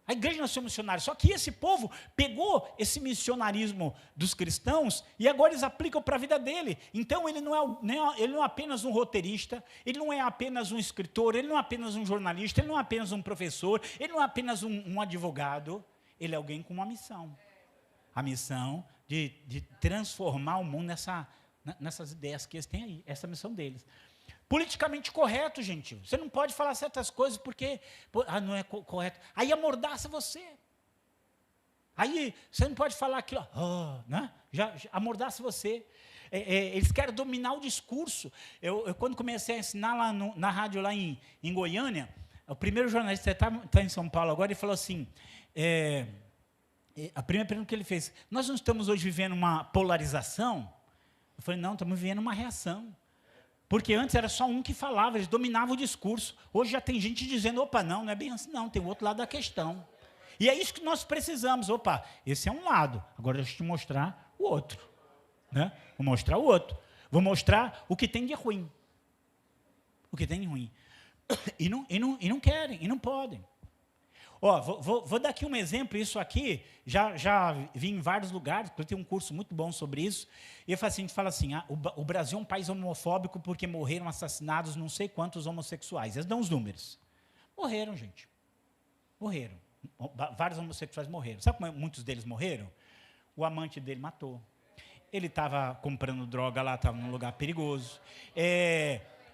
A igreja nasceu missionária, só que esse povo pegou esse missionarismo dos cristãos e agora eles aplicam para a vida dele. Então ele não é apenas um roteirista, ele não é apenas um escritor, ele não é apenas um jornalista, ele não é apenas um professor, ele não é apenas um advogado, ele é alguém com uma missão. A missão de transformar o mundo nessas ideias que eles têm aí, essa é a missão deles. Politicamente correto, gente. Você não pode falar certas coisas porque não é correto. Aí amordaça você. Aí você não pode falar aquilo, né? já amordaça você. Eles querem dominar o discurso. Eu quando comecei a ensinar lá na rádio, lá em Goiânia, o primeiro jornalista está em São Paulo agora, ele falou assim, a primeira pergunta que ele fez, nós não estamos hoje vivendo uma polarização? Eu falei, não, estamos vivendo uma reação. Porque antes era só um que falava, eles dominavam o discurso. Hoje já tem gente dizendo, opa, não é bem assim não, tem o outro lado da questão. E é isso que nós precisamos, opa, esse é um lado, agora deixa eu te mostrar o outro. Né? Vou mostrar o outro. Vou mostrar o que tem de ruim. O que tem de ruim. E não querem, e não podem. Vou dar aqui um exemplo, isso aqui, já vi em vários lugares, porque eu tenho um curso muito bom sobre isso, e a gente fala assim, o Brasil é um país homofóbico porque morreram assassinados não sei quantos homossexuais. Eles dão os números. Morreram, gente. Morreram. Vários homossexuais morreram. Sabe como muitos deles morreram? O amante dele matou. Ele estava comprando droga lá, estava num lugar perigoso.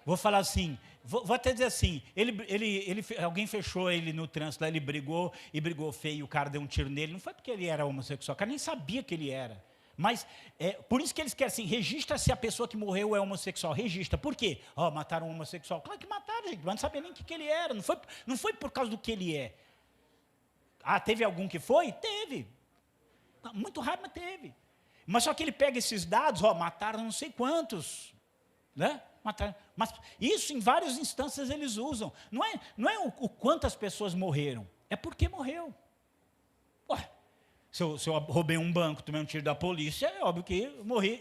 Vou falar assim, vou até dizer assim, alguém fechou ele no trânsito, lá ele brigou feio, o cara deu um tiro nele, não foi porque ele era homossexual, o cara nem sabia que ele era. Mas, por isso que eles querem assim, registra se a pessoa que morreu é homossexual, registra. Por quê? Mataram um homossexual. Claro que mataram, gente, mas não sabia nem o que ele era, não foi por causa do que ele é. Teve algum que foi? Teve. Muito raro, mas teve. Mas só que ele pega esses dados, mataram não sei quantos, né? Mas isso em várias instâncias eles usam. Não é o quantas pessoas morreram, é porque morreu. Se eu roubei um banco, tomei um tiro da polícia, é óbvio que eu morri.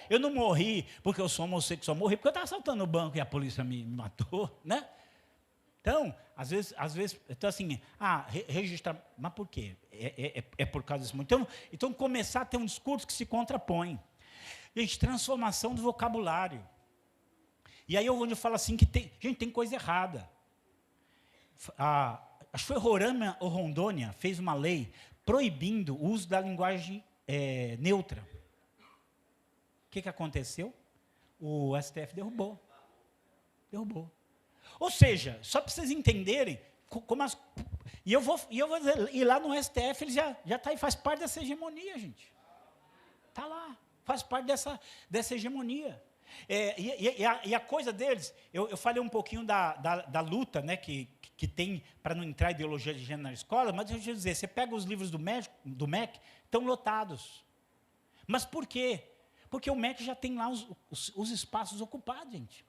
Eu não morri porque eu sou homossexual, morri porque eu estava assaltando o banco e a polícia me matou, né? Então, às vezes, então assim, registrar, mas por quê? É por causa disso. Então, começar a ter um discurso que se contrapõe. Gente, transformação do vocabulário. E aí onde eu falo assim que tem coisa errada. Acho que foi Roraima ou Rondônia, fez uma lei proibindo o uso da linguagem neutra. O que aconteceu? O STF derrubou. Ou seja, só para vocês entenderem, e eu vou ir lá no STF, ele já está aí, faz parte dessa hegemonia, gente. Está lá, faz parte dessa hegemonia. E a coisa deles, eu falei um pouquinho da luta, né, que tem para não entrar ideologia de gênero na escola, mas deixa eu dizer, você pega os livros do MEC, estão lotados. Mas por quê? Porque o MEC já tem lá os espaços ocupados, gente.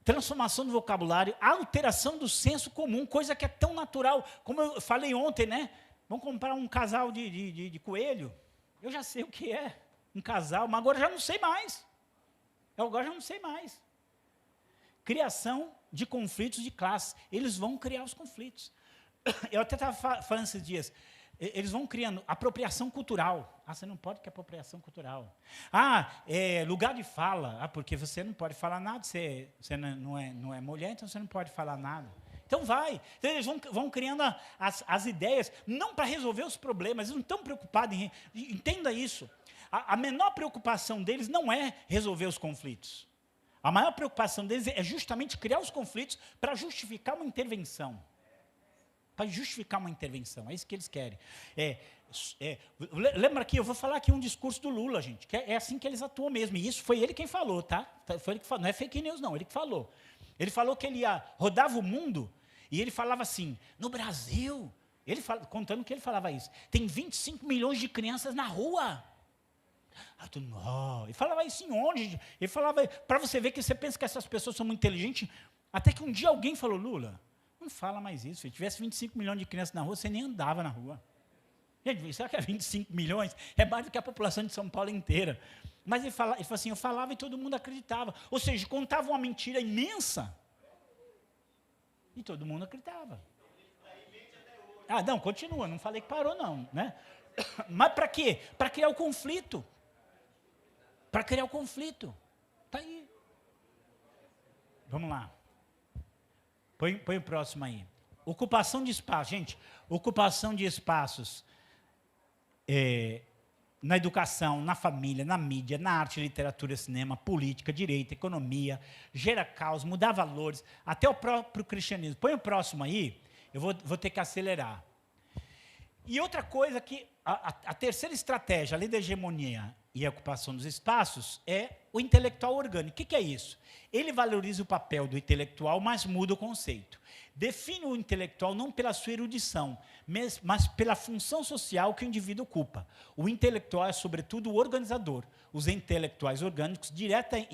Transformação do vocabulário, alteração do senso comum, coisa que é tão natural, como eu falei ontem, né? Vamos comprar um casal de coelho, eu já sei o que é. Um casal, mas agora já não sei mais. criação de conflitos de classe. Eles vão criar os conflitos. Eu até estava falando esses dias, eles vão criando apropriação cultural. Ah, você não pode ter apropriação cultural. Ah, lugar de fala. Ah, porque você não pode falar nada, você não é mulher, então você não pode falar nada. Então vai. Então, eles vão criando as ideias, não para resolver os problemas, eles não estão preocupados em... Entenda isso. A menor preocupação deles não é resolver os conflitos. A maior preocupação deles é justamente criar os conflitos para justificar uma intervenção. Para justificar uma intervenção, é isso que eles querem. Lembra que eu vou falar aqui um discurso do Lula, gente, que é assim que eles atuam mesmo, e isso foi ele quem falou, tá? Foi ele que falou, não é fake news não, ele que falou. Ele falou que ele rodava o mundo, e ele falava assim, no Brasil, contando que ele falava isso, tem 25 milhões de crianças na rua. Ele falava isso em onde? Ele falava, para você ver que você pensa que essas pessoas são muito inteligentes, até que um dia alguém falou, Lula, não fala mais isso. Se tivesse 25 milhões de crianças na rua, você nem andava na rua. Gente, será que é 25 milhões? É mais do que a população de São Paulo inteira. Mas ele falou assim, eu falava e todo mundo acreditava. Ou seja, contava uma mentira imensa. E todo mundo acreditava. Ah, não, continua, não falei que parou não. Né? Mas para quê? Para criar o conflito. Para criar o conflito. Está aí. Vamos lá. Põe o próximo aí. Ocupação de espaço. Gente, ocupação de espaços na educação, na família, na mídia, na arte, literatura, cinema, política, direito, economia, gera caos, mudar valores, até o próprio cristianismo. Põe o próximo aí, eu vou ter que acelerar. E outra coisa que a terceira estratégia, além da hegemonia e a ocupação dos espaços, é o intelectual orgânico. O que é isso? Ele valoriza o papel do intelectual, mas muda o conceito. Define o intelectual não pela sua erudição, mas pela função social que o indivíduo ocupa. O intelectual é, sobretudo, o organizador. Os intelectuais orgânicos, direta e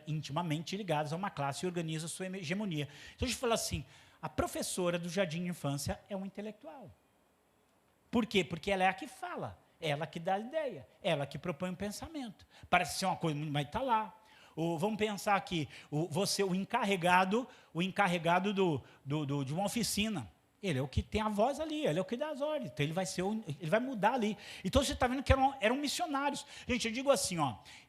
intimamente ligados a uma classe, organizam sua hegemonia. Então, a gente fala assim, a professora do jardim de infância é um intelectual. Por quê? Porque ela é a que fala, ela que dá a ideia, ela que propõe um pensamento. Parece ser uma coisa, mas está lá. Vamos pensar aqui, você, o encarregado de uma oficina, ele é o que tem a voz ali, ele é o que dá as ordens, então ele vai mudar ali. Então você está vendo que eram missionários. Gente, eu digo assim,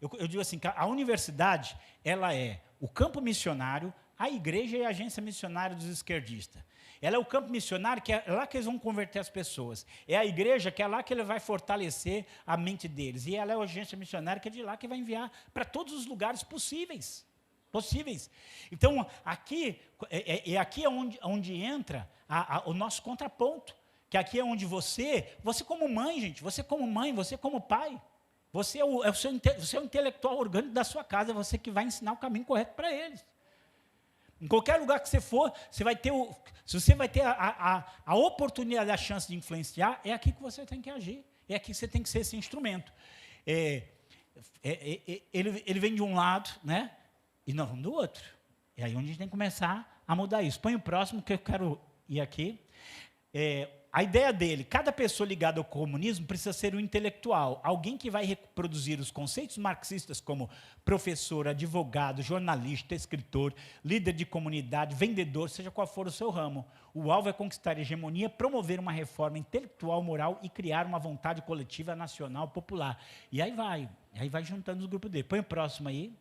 eu digo assim, que a universidade, ela é o campo missionário, a igreja e a agência missionária dos esquerdistas. Ela é o campo missionário, que é lá que eles vão converter as pessoas. É a igreja, que é lá que ele vai fortalecer a mente deles. E ela é a agência missionária, que é de lá que vai enviar para todos os lugares possíveis. Então, aqui é onde entra o nosso contraponto. Que aqui é onde você como mãe, gente, você como pai, você é o intelectual orgânico da sua casa, você que vai ensinar o caminho correto para eles. Em qualquer lugar que você for, se você vai ter a oportunidade, a chance de influenciar, é aqui que você tem que agir. É aqui que você tem que ser esse instrumento. Ele vem de um lado, né? E nós vamos do outro. É aí onde a gente tem que começar a mudar isso. Põe o próximo, que eu quero ir aqui. A ideia dele, cada pessoa ligada ao comunismo precisa ser um intelectual, alguém que vai reproduzir os conceitos marxistas como professor, advogado, jornalista, escritor, líder de comunidade, vendedor, seja qual for o seu ramo. O alvo é conquistar a hegemonia, promover uma reforma intelectual, moral e criar uma vontade coletiva nacional popular. E aí vai juntando os grupos dele. Põe o próximo aí.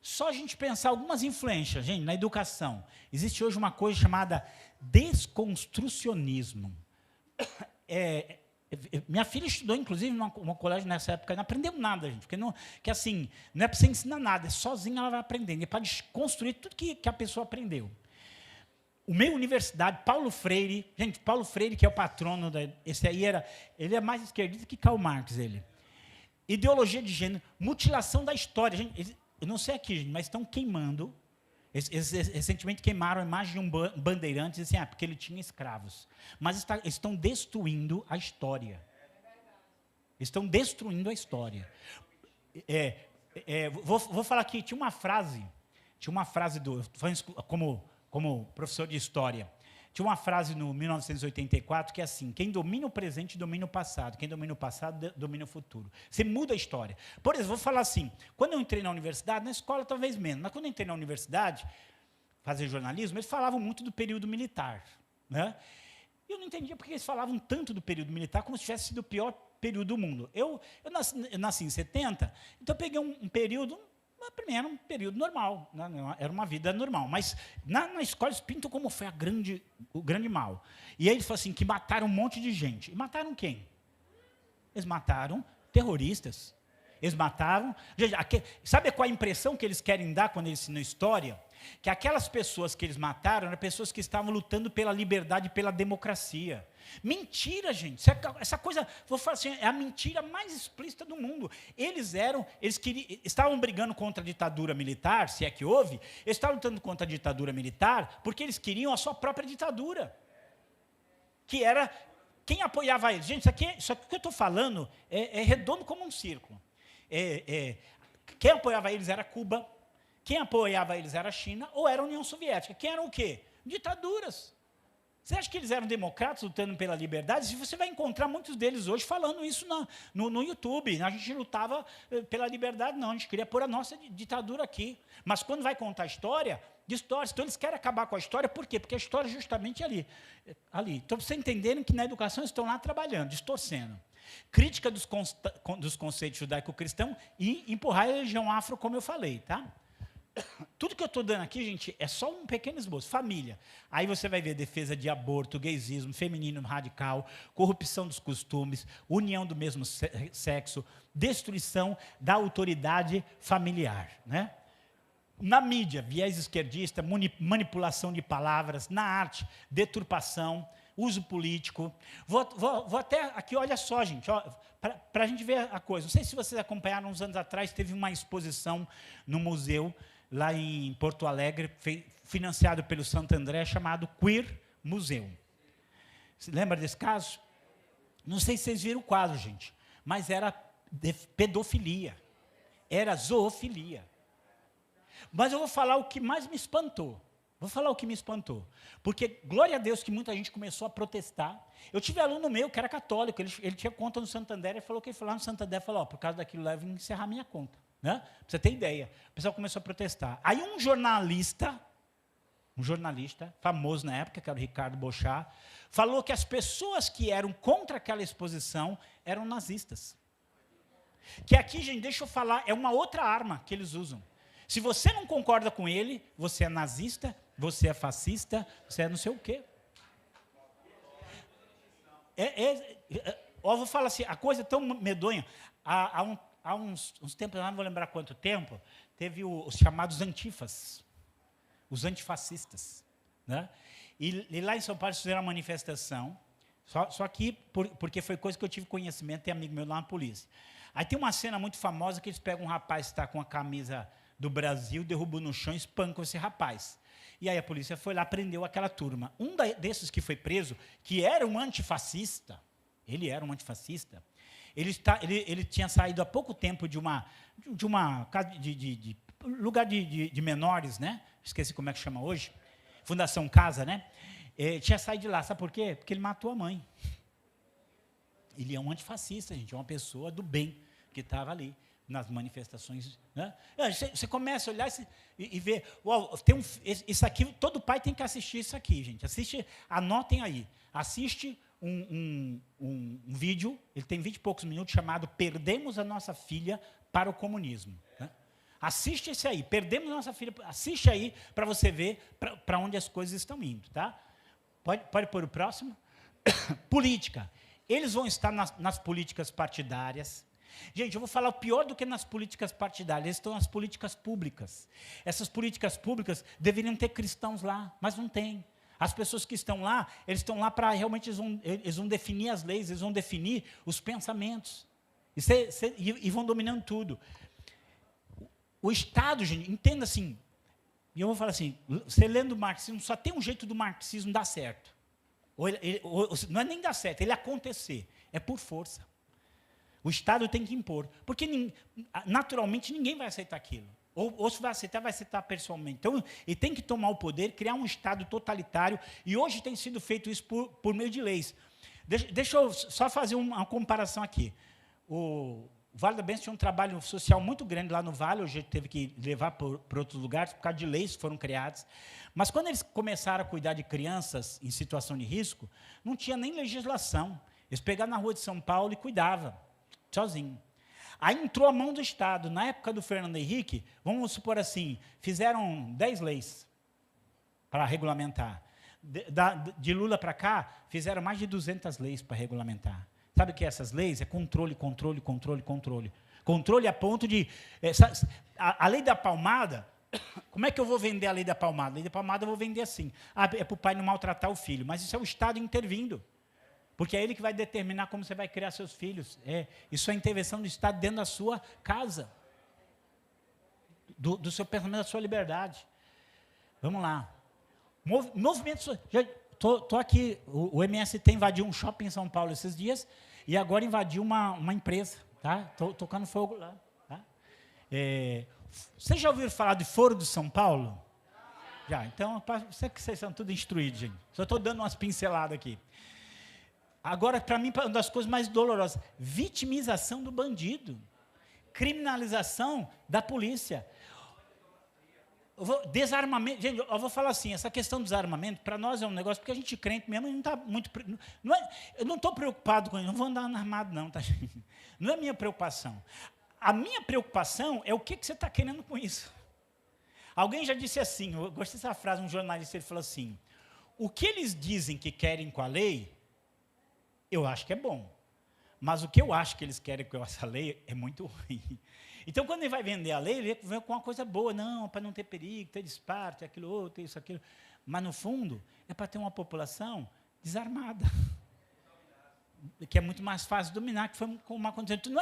Só a gente pensar algumas influências, gente, na educação. Existe hoje uma coisa chamada desconstrucionismo. Minha filha estudou, inclusive, num colégio nessa época, não aprendeu nada, gente, porque assim, não é para você ensinar nada, sozinha ela vai aprendendo, é para desconstruir tudo que a pessoa aprendeu. O meio universidade, Paulo Freire, gente, Paulo Freire, que é o patrono, esse aí ele é mais esquerdista que Karl Marx, ele. Ideologia de gênero, mutilação da história, gente, eu não sei aqui, gente, mas estão queimando. Recentemente queimaram a imagem de um bandeirante, assim, porque ele tinha escravos. Mas estão destruindo a história. Estão destruindo a história. Vou falar aqui, tinha uma frase como professor de história, Tinha uma frase no 1984 que é assim: quem domina o presente domina o passado, quem domina o passado domina o futuro. Você muda a história. Por exemplo, vou falar assim, quando eu entrei na universidade, na escola talvez menos, mas quando eu entrei na universidade, fazer jornalismo, eles falavam muito do período militar, né? Eu não entendia porque eles falavam tanto do período militar como se tivesse sido o pior período do mundo. Eu nasci em 70, então eu peguei um período... Primeiro, um período normal, né? Era uma vida normal, mas na escola eles pintam como foi o grande mal. E aí eles falam assim, que mataram um monte de gente. E mataram quem? Eles mataram terroristas. Eles mataram... Gente, sabe qual a impressão que eles querem dar quando eles ensinam história? Que aquelas pessoas que eles mataram eram pessoas que estavam lutando pela liberdade e pela democracia. Mentira, gente. Essa coisa, vou falar assim, é a mentira mais explícita do mundo. Estavam brigando contra a ditadura militar, se é que houve, eles estavam lutando contra a ditadura militar porque eles queriam a sua própria ditadura. Que era quem apoiava eles. Gente, isso aqui que eu estou falando é redondo como um círculo. Quem apoiava eles era Cuba, quem apoiava eles era a China ou era a União Soviética. Quem eram o quê? Ditaduras. Você acha que eles eram democratas lutando pela liberdade? Você vai encontrar muitos deles hoje falando isso no YouTube. A gente lutava pela liberdade, não. A gente queria pôr a nossa ditadura aqui. Mas quando vai contar a história, distorce. Então, eles querem acabar com a história. Por quê? Porque a história é justamente ali. Então, para vocês entenderem que na educação eles estão lá trabalhando, distorcendo. Crítica dos conceitos judaico-cristãos e empurrar a religião afro, como eu falei, tá? Tudo que eu estou dando aqui, gente, é só um pequeno esboço. Família. Aí você vai ver defesa de aborto, gaysismo, feminismo radical, corrupção dos costumes, união do mesmo sexo, destruição da autoridade familiar, né? Na mídia, viés esquerdista, manipulação de palavras. Na arte, deturpação, uso político. Vou até aqui, olha só, gente, para a gente ver a coisa. Não sei se vocês acompanharam, uns anos atrás, teve uma exposição no museu, lá em Porto Alegre, financiado pelo Santo André, chamado Queer Museu. Você lembra desse caso? Não sei se vocês viram o quadro, gente, mas era de pedofilia, era zoofilia. Mas eu vou falar o que mais me espantou. Porque, glória a Deus, que muita gente começou a protestar. Eu tive aluno meu que era católico, ele tinha conta no Santander, ele falou que ele foi lá no Santander e falou, por causa daquilo lá, eu vim encerrar minha conta. Né? Pra você ter ideia. O pessoal começou a protestar. Aí um jornalista famoso na época, que era o Ricardo Bochá, falou que as pessoas que eram contra aquela exposição eram nazistas. Que aqui, gente, deixa eu falar, é uma outra arma que eles usam. Se você não concorda com ele, você é nazista, você é fascista, você é não sei o quê. Eu vou falar assim, a coisa é tão medonha. Há uns tempos, não vou lembrar quanto tempo, teve os chamados antifas, os antifascistas. Né? E lá em São Paulo fizeram uma manifestação, só que porque foi coisa que eu tive conhecimento, tem amigo meu lá na polícia. Aí tem uma cena muito famosa que eles pegam um rapaz que está com a camisa do Brasil, derrubam no chão e espancam esse rapaz. E aí a polícia foi lá, prendeu aquela turma. Um desses que foi preso, que era um antifascista, ele era um antifascista, ele tinha saído há pouco tempo de lugar de menores, né? Esqueci como é que chama hoje, Fundação Casa, né? Tinha saído de lá, sabe por quê? Porque ele matou a mãe. Ele é um antifascista, gente, é uma pessoa do bem que estava ali nas manifestações. Né? Você começa a olhar e ver, uau, isso aqui, todo pai tem que assistir isso aqui, gente. Anotem aí, assiste um vídeo, ele tem 20 e poucos minutos, chamado Perdemos a Nossa Filha para o Comunismo. Né? Assiste esse aí, Perdemos a Nossa Filha, assiste aí para você ver para onde as coisas estão indo. Tá? Pode pôr o próximo? Política. Eles vão estar nas políticas partidárias. Gente, eu vou falar o pior do que nas políticas partidárias, eles estão nas políticas públicas. Essas políticas públicas deveriam ter cristãos lá, mas não tem. As pessoas que estão lá, eles estão lá para realmente, eles vão definir as leis, eles vão definir os pensamentos. E vão dominando tudo. O Estado, gente, entenda assim, e eu vou falar assim, você lendo o marxismo, só tem um jeito do marxismo dar certo. Não é nem dar certo, ele acontecer, é por força. O Estado tem que impor, porque naturalmente ninguém vai aceitar aquilo. Ou se vai aceitar pessoalmente. Então, ele tem que tomar o poder, criar um Estado totalitário, e hoje tem sido feito isso por meio de leis. Deixa eu só fazer uma comparação aqui. O Vale da Bênção tinha um trabalho social muito grande lá no Vale, hoje teve que levar para outros lugares, por causa de leis que foram criadas. Mas, quando eles começaram a cuidar de crianças em situação de risco, não tinha nem legislação. Eles pegavam na rua de São Paulo e cuidavam, sozinho. Aí entrou a mão do Estado. Na época do Fernando Henrique, vamos supor assim, fizeram 10 leis para regulamentar. De Lula para cá, fizeram mais de 200 leis para regulamentar. Sabe o que é essas leis? É controle, controle, controle, controle. Controle a ponto de... A lei da palmada, como é que eu vou vender a lei da palmada? A lei da palmada eu vou vender assim. É para o pai não maltratar o filho. Mas isso é o Estado intervindo. Porque é ele que vai determinar como você vai criar seus filhos. Isso é intervenção do Estado dentro da sua casa. Do seu pensamento, da sua liberdade. Vamos lá. Movimento... Estou aqui, o MST invadiu um shopping em São Paulo esses dias, e agora invadiu uma empresa. Estou tocando fogo lá. Tá? Vocês já ouviram falar de Foro de São Paulo? Já. Então, sei que vocês são tudo instruídos, gente. Só estou dando umas pinceladas aqui. Agora, para mim, uma das coisas mais dolorosas, vitimização do bandido, criminalização da polícia. Desarmamento, gente, eu vou falar assim, essa questão do desarmamento, para nós é um negócio, porque a gente crente mesmo, não está muito... eu não estou preocupado com isso, não vou andar armado não, tá? Não é minha preocupação. A minha preocupação é o que você está querendo com isso. Alguém já disse assim, eu gostei dessa frase, um jornalista, ele falou assim, o que eles dizem que querem com a lei, eu acho que é bom. Mas o que eu acho que eles querem com essa lei é muito ruim. Então, quando ele vai vender a lei, ele vem com uma coisa boa. Não, para não ter perigo, ter disparo, ter aquilo outro, ter isso, aquilo. Mas, no fundo, é para ter uma população desarmada. Que é muito mais fácil dominar, que foi como aconteceu. Então,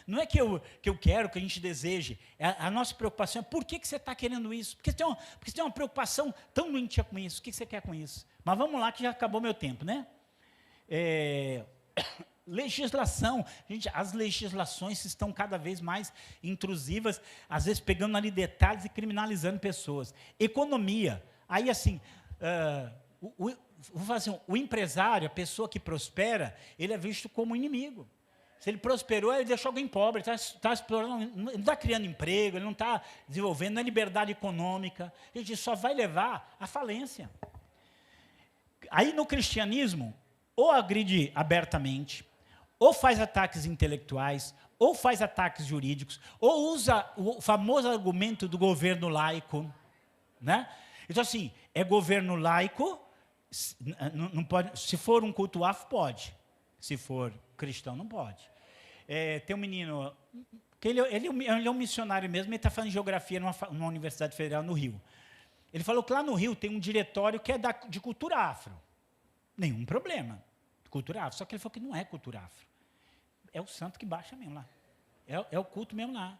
não é que eu quero, que a gente deseje. A nossa preocupação é por que você está querendo isso? Porque você tem uma preocupação tão doentia com isso. O que você quer com isso? Mas vamos lá, que já acabou meu tempo, né? Legislação, gente, as legislações estão cada vez mais intrusivas, às vezes pegando ali detalhes e criminalizando pessoas. Economia, aí assim, vou falar assim, o empresário, a pessoa que prospera, ele é visto como inimigo. Se ele prosperou, ele deixou alguém pobre, está explorando, ele não está criando emprego, ele não está desenvolvendo, não é liberdade econômica, gente, isso só vai levar à falência. Aí no cristianismo, ou agride abertamente, ou faz ataques intelectuais, ou faz ataques jurídicos, ou usa o famoso argumento do governo laico. Né? Então, assim, é governo laico, não pode, se for um culto afro, pode. Se for cristão, não pode. Tem um menino, que ele é um missionário mesmo, ele está fazendo geografia numa universidade federal no Rio. Ele falou que lá no Rio tem um diretório que é de cultura afro. Nenhum problema. Cultura afro. Só que ele falou que não é cultura afro. É o santo que baixa mesmo lá. É o culto mesmo lá.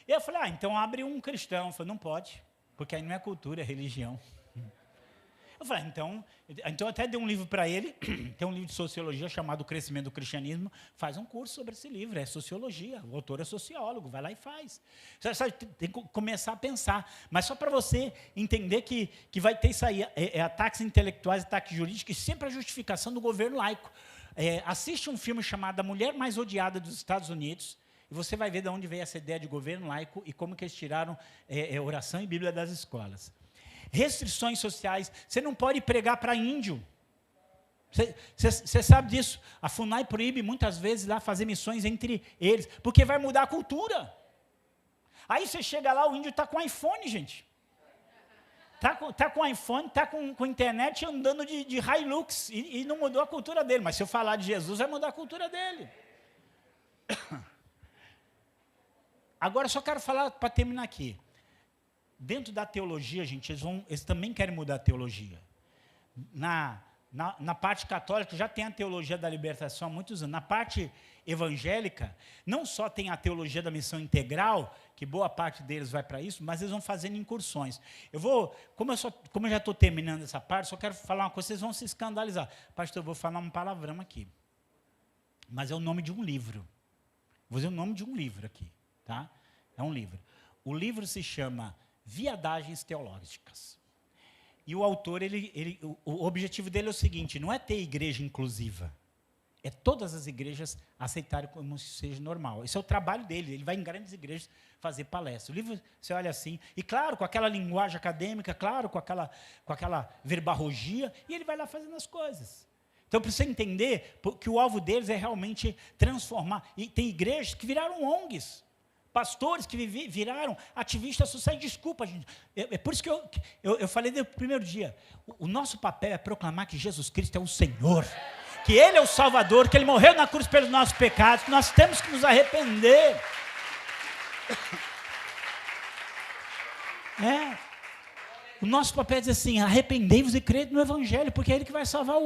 E eu falei, então abre um cristão. Eu falei, não pode, porque aí não é cultura, é religião. Eu falei, então eu até dei um livro para ele, tem um livro de sociologia chamado O Crescimento do Cristianismo, faz um curso sobre esse livro, é sociologia, o autor é sociólogo, vai lá e faz. Você sabe, tem que começar a pensar, mas só para você entender que vai ter isso aí, ataques intelectuais, ataques jurídicos, e sempre a justificação do governo laico. Assiste um filme chamado A Mulher Mais Odiada dos Estados Unidos, e você vai ver de onde veio essa ideia de governo laico e como que eles tiraram oração e Bíblia das escolas. Restrições sociais. Você não pode pregar para índio. Você sabe disso. A FUNAI proíbe muitas vezes lá fazer missões entre eles, porque vai mudar a cultura. Aí você chega lá, o índio está com iPhone, gente. Está com iPhone, está com internet andando de Hilux e não mudou a cultura dele. Mas se eu falar de Jesus, vai mudar a cultura dele. Agora, só quero falar, para terminar aqui. Dentro da teologia, gente, eles também querem mudar a teologia. Na parte católica, já tem a teologia da libertação há muitos anos. Na parte evangélica, não só tem a teologia da missão integral, que boa parte deles vai para isso, mas eles vão fazendo incursões. Como eu já estou terminando essa parte, só quero falar uma coisa, vocês vão se escandalizar. Pastor, eu vou falar um palavrão aqui. Mas é o nome de um livro. Vou dizer o nome de um livro aqui. Tá? É um livro. O livro se chama Viadagens Teológicas. E o autor, o objetivo dele é o seguinte, não é ter igreja inclusiva, é todas as igrejas aceitarem como se seja normal. Esse é o trabalho dele, ele vai em grandes igrejas fazer palestra. O livro, você olha assim, e claro, com aquela linguagem acadêmica, claro, com aquela verborragia, e ele vai lá fazendo as coisas. Então, para você entender que o alvo deles é realmente transformar. E tem igrejas que viraram ONGs, pastores que viraram ativistas sociais. Desculpa, gente. É por isso que eu falei no primeiro dia. O nosso papel é proclamar que Jesus Cristo é o Senhor, que Ele é o Salvador, que Ele morreu na cruz pelos nossos pecados, que nós temos que nos arrepender. O nosso papel é dizer assim, arrependei-vos e crede no Evangelho, porque é Ele que vai salvar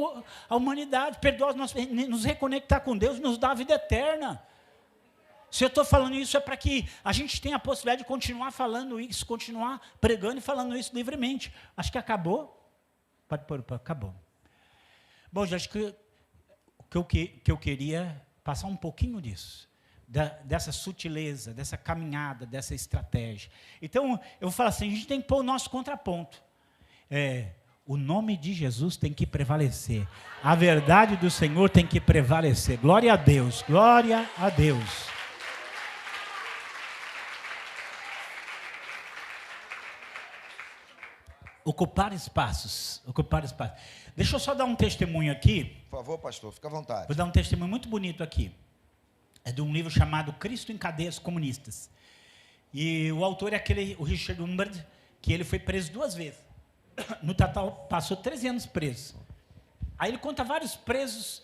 a humanidade, perdoar nos reconectar com Deus, nos dar a vida eterna. Se eu estou falando isso é para que a gente tenha a possibilidade de continuar falando isso, continuar pregando e falando isso livremente. Acho que acabou. Pode pôr, acabou. Bom, já acho que eu queria passar um pouquinho disso, dessa sutileza, dessa caminhada, dessa estratégia. Então, eu vou falar assim, a gente tem que pôr o nosso contraponto. O nome de Jesus tem que prevalecer. A verdade do Senhor tem que prevalecer. Glória a Deus, glória a Deus. Ocupar espaços. Deixa eu só dar um testemunho aqui. Por favor, pastor, fica à vontade. Vou dar um testemunho muito bonito aqui. É de um livro chamado Cristo em Cadeias Comunistas. E o autor é o Richard Umbard, que ele foi preso 2 vezes. No total, passou 13 anos preso. Aí ele conta vários presos,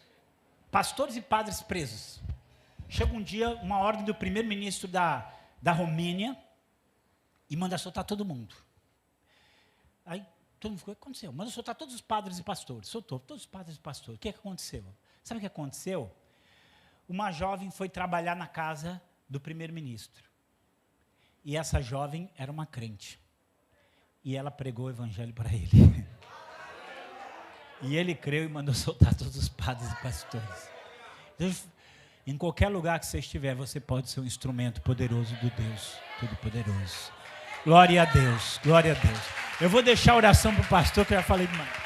pastores e padres presos. Chega um dia, uma ordem do primeiro-ministro da Romênia e manda soltar todo mundo. Aí todo mundo ficou, o que aconteceu? Manda soltar todos os padres e pastores. Soltou todos os padres e pastores. O que aconteceu? Sabe o que aconteceu? Uma jovem foi trabalhar na casa do primeiro-ministro. E essa jovem era uma crente. E ela pregou o evangelho para ele. E ele creu e mandou soltar todos os padres e pastores. Então, em qualquer lugar que você estiver, você pode ser um instrumento poderoso do Deus Todo-Poderoso. Glória a Deus, glória a Deus. Eu vou deixar a oração para o pastor, que eu já falei demais.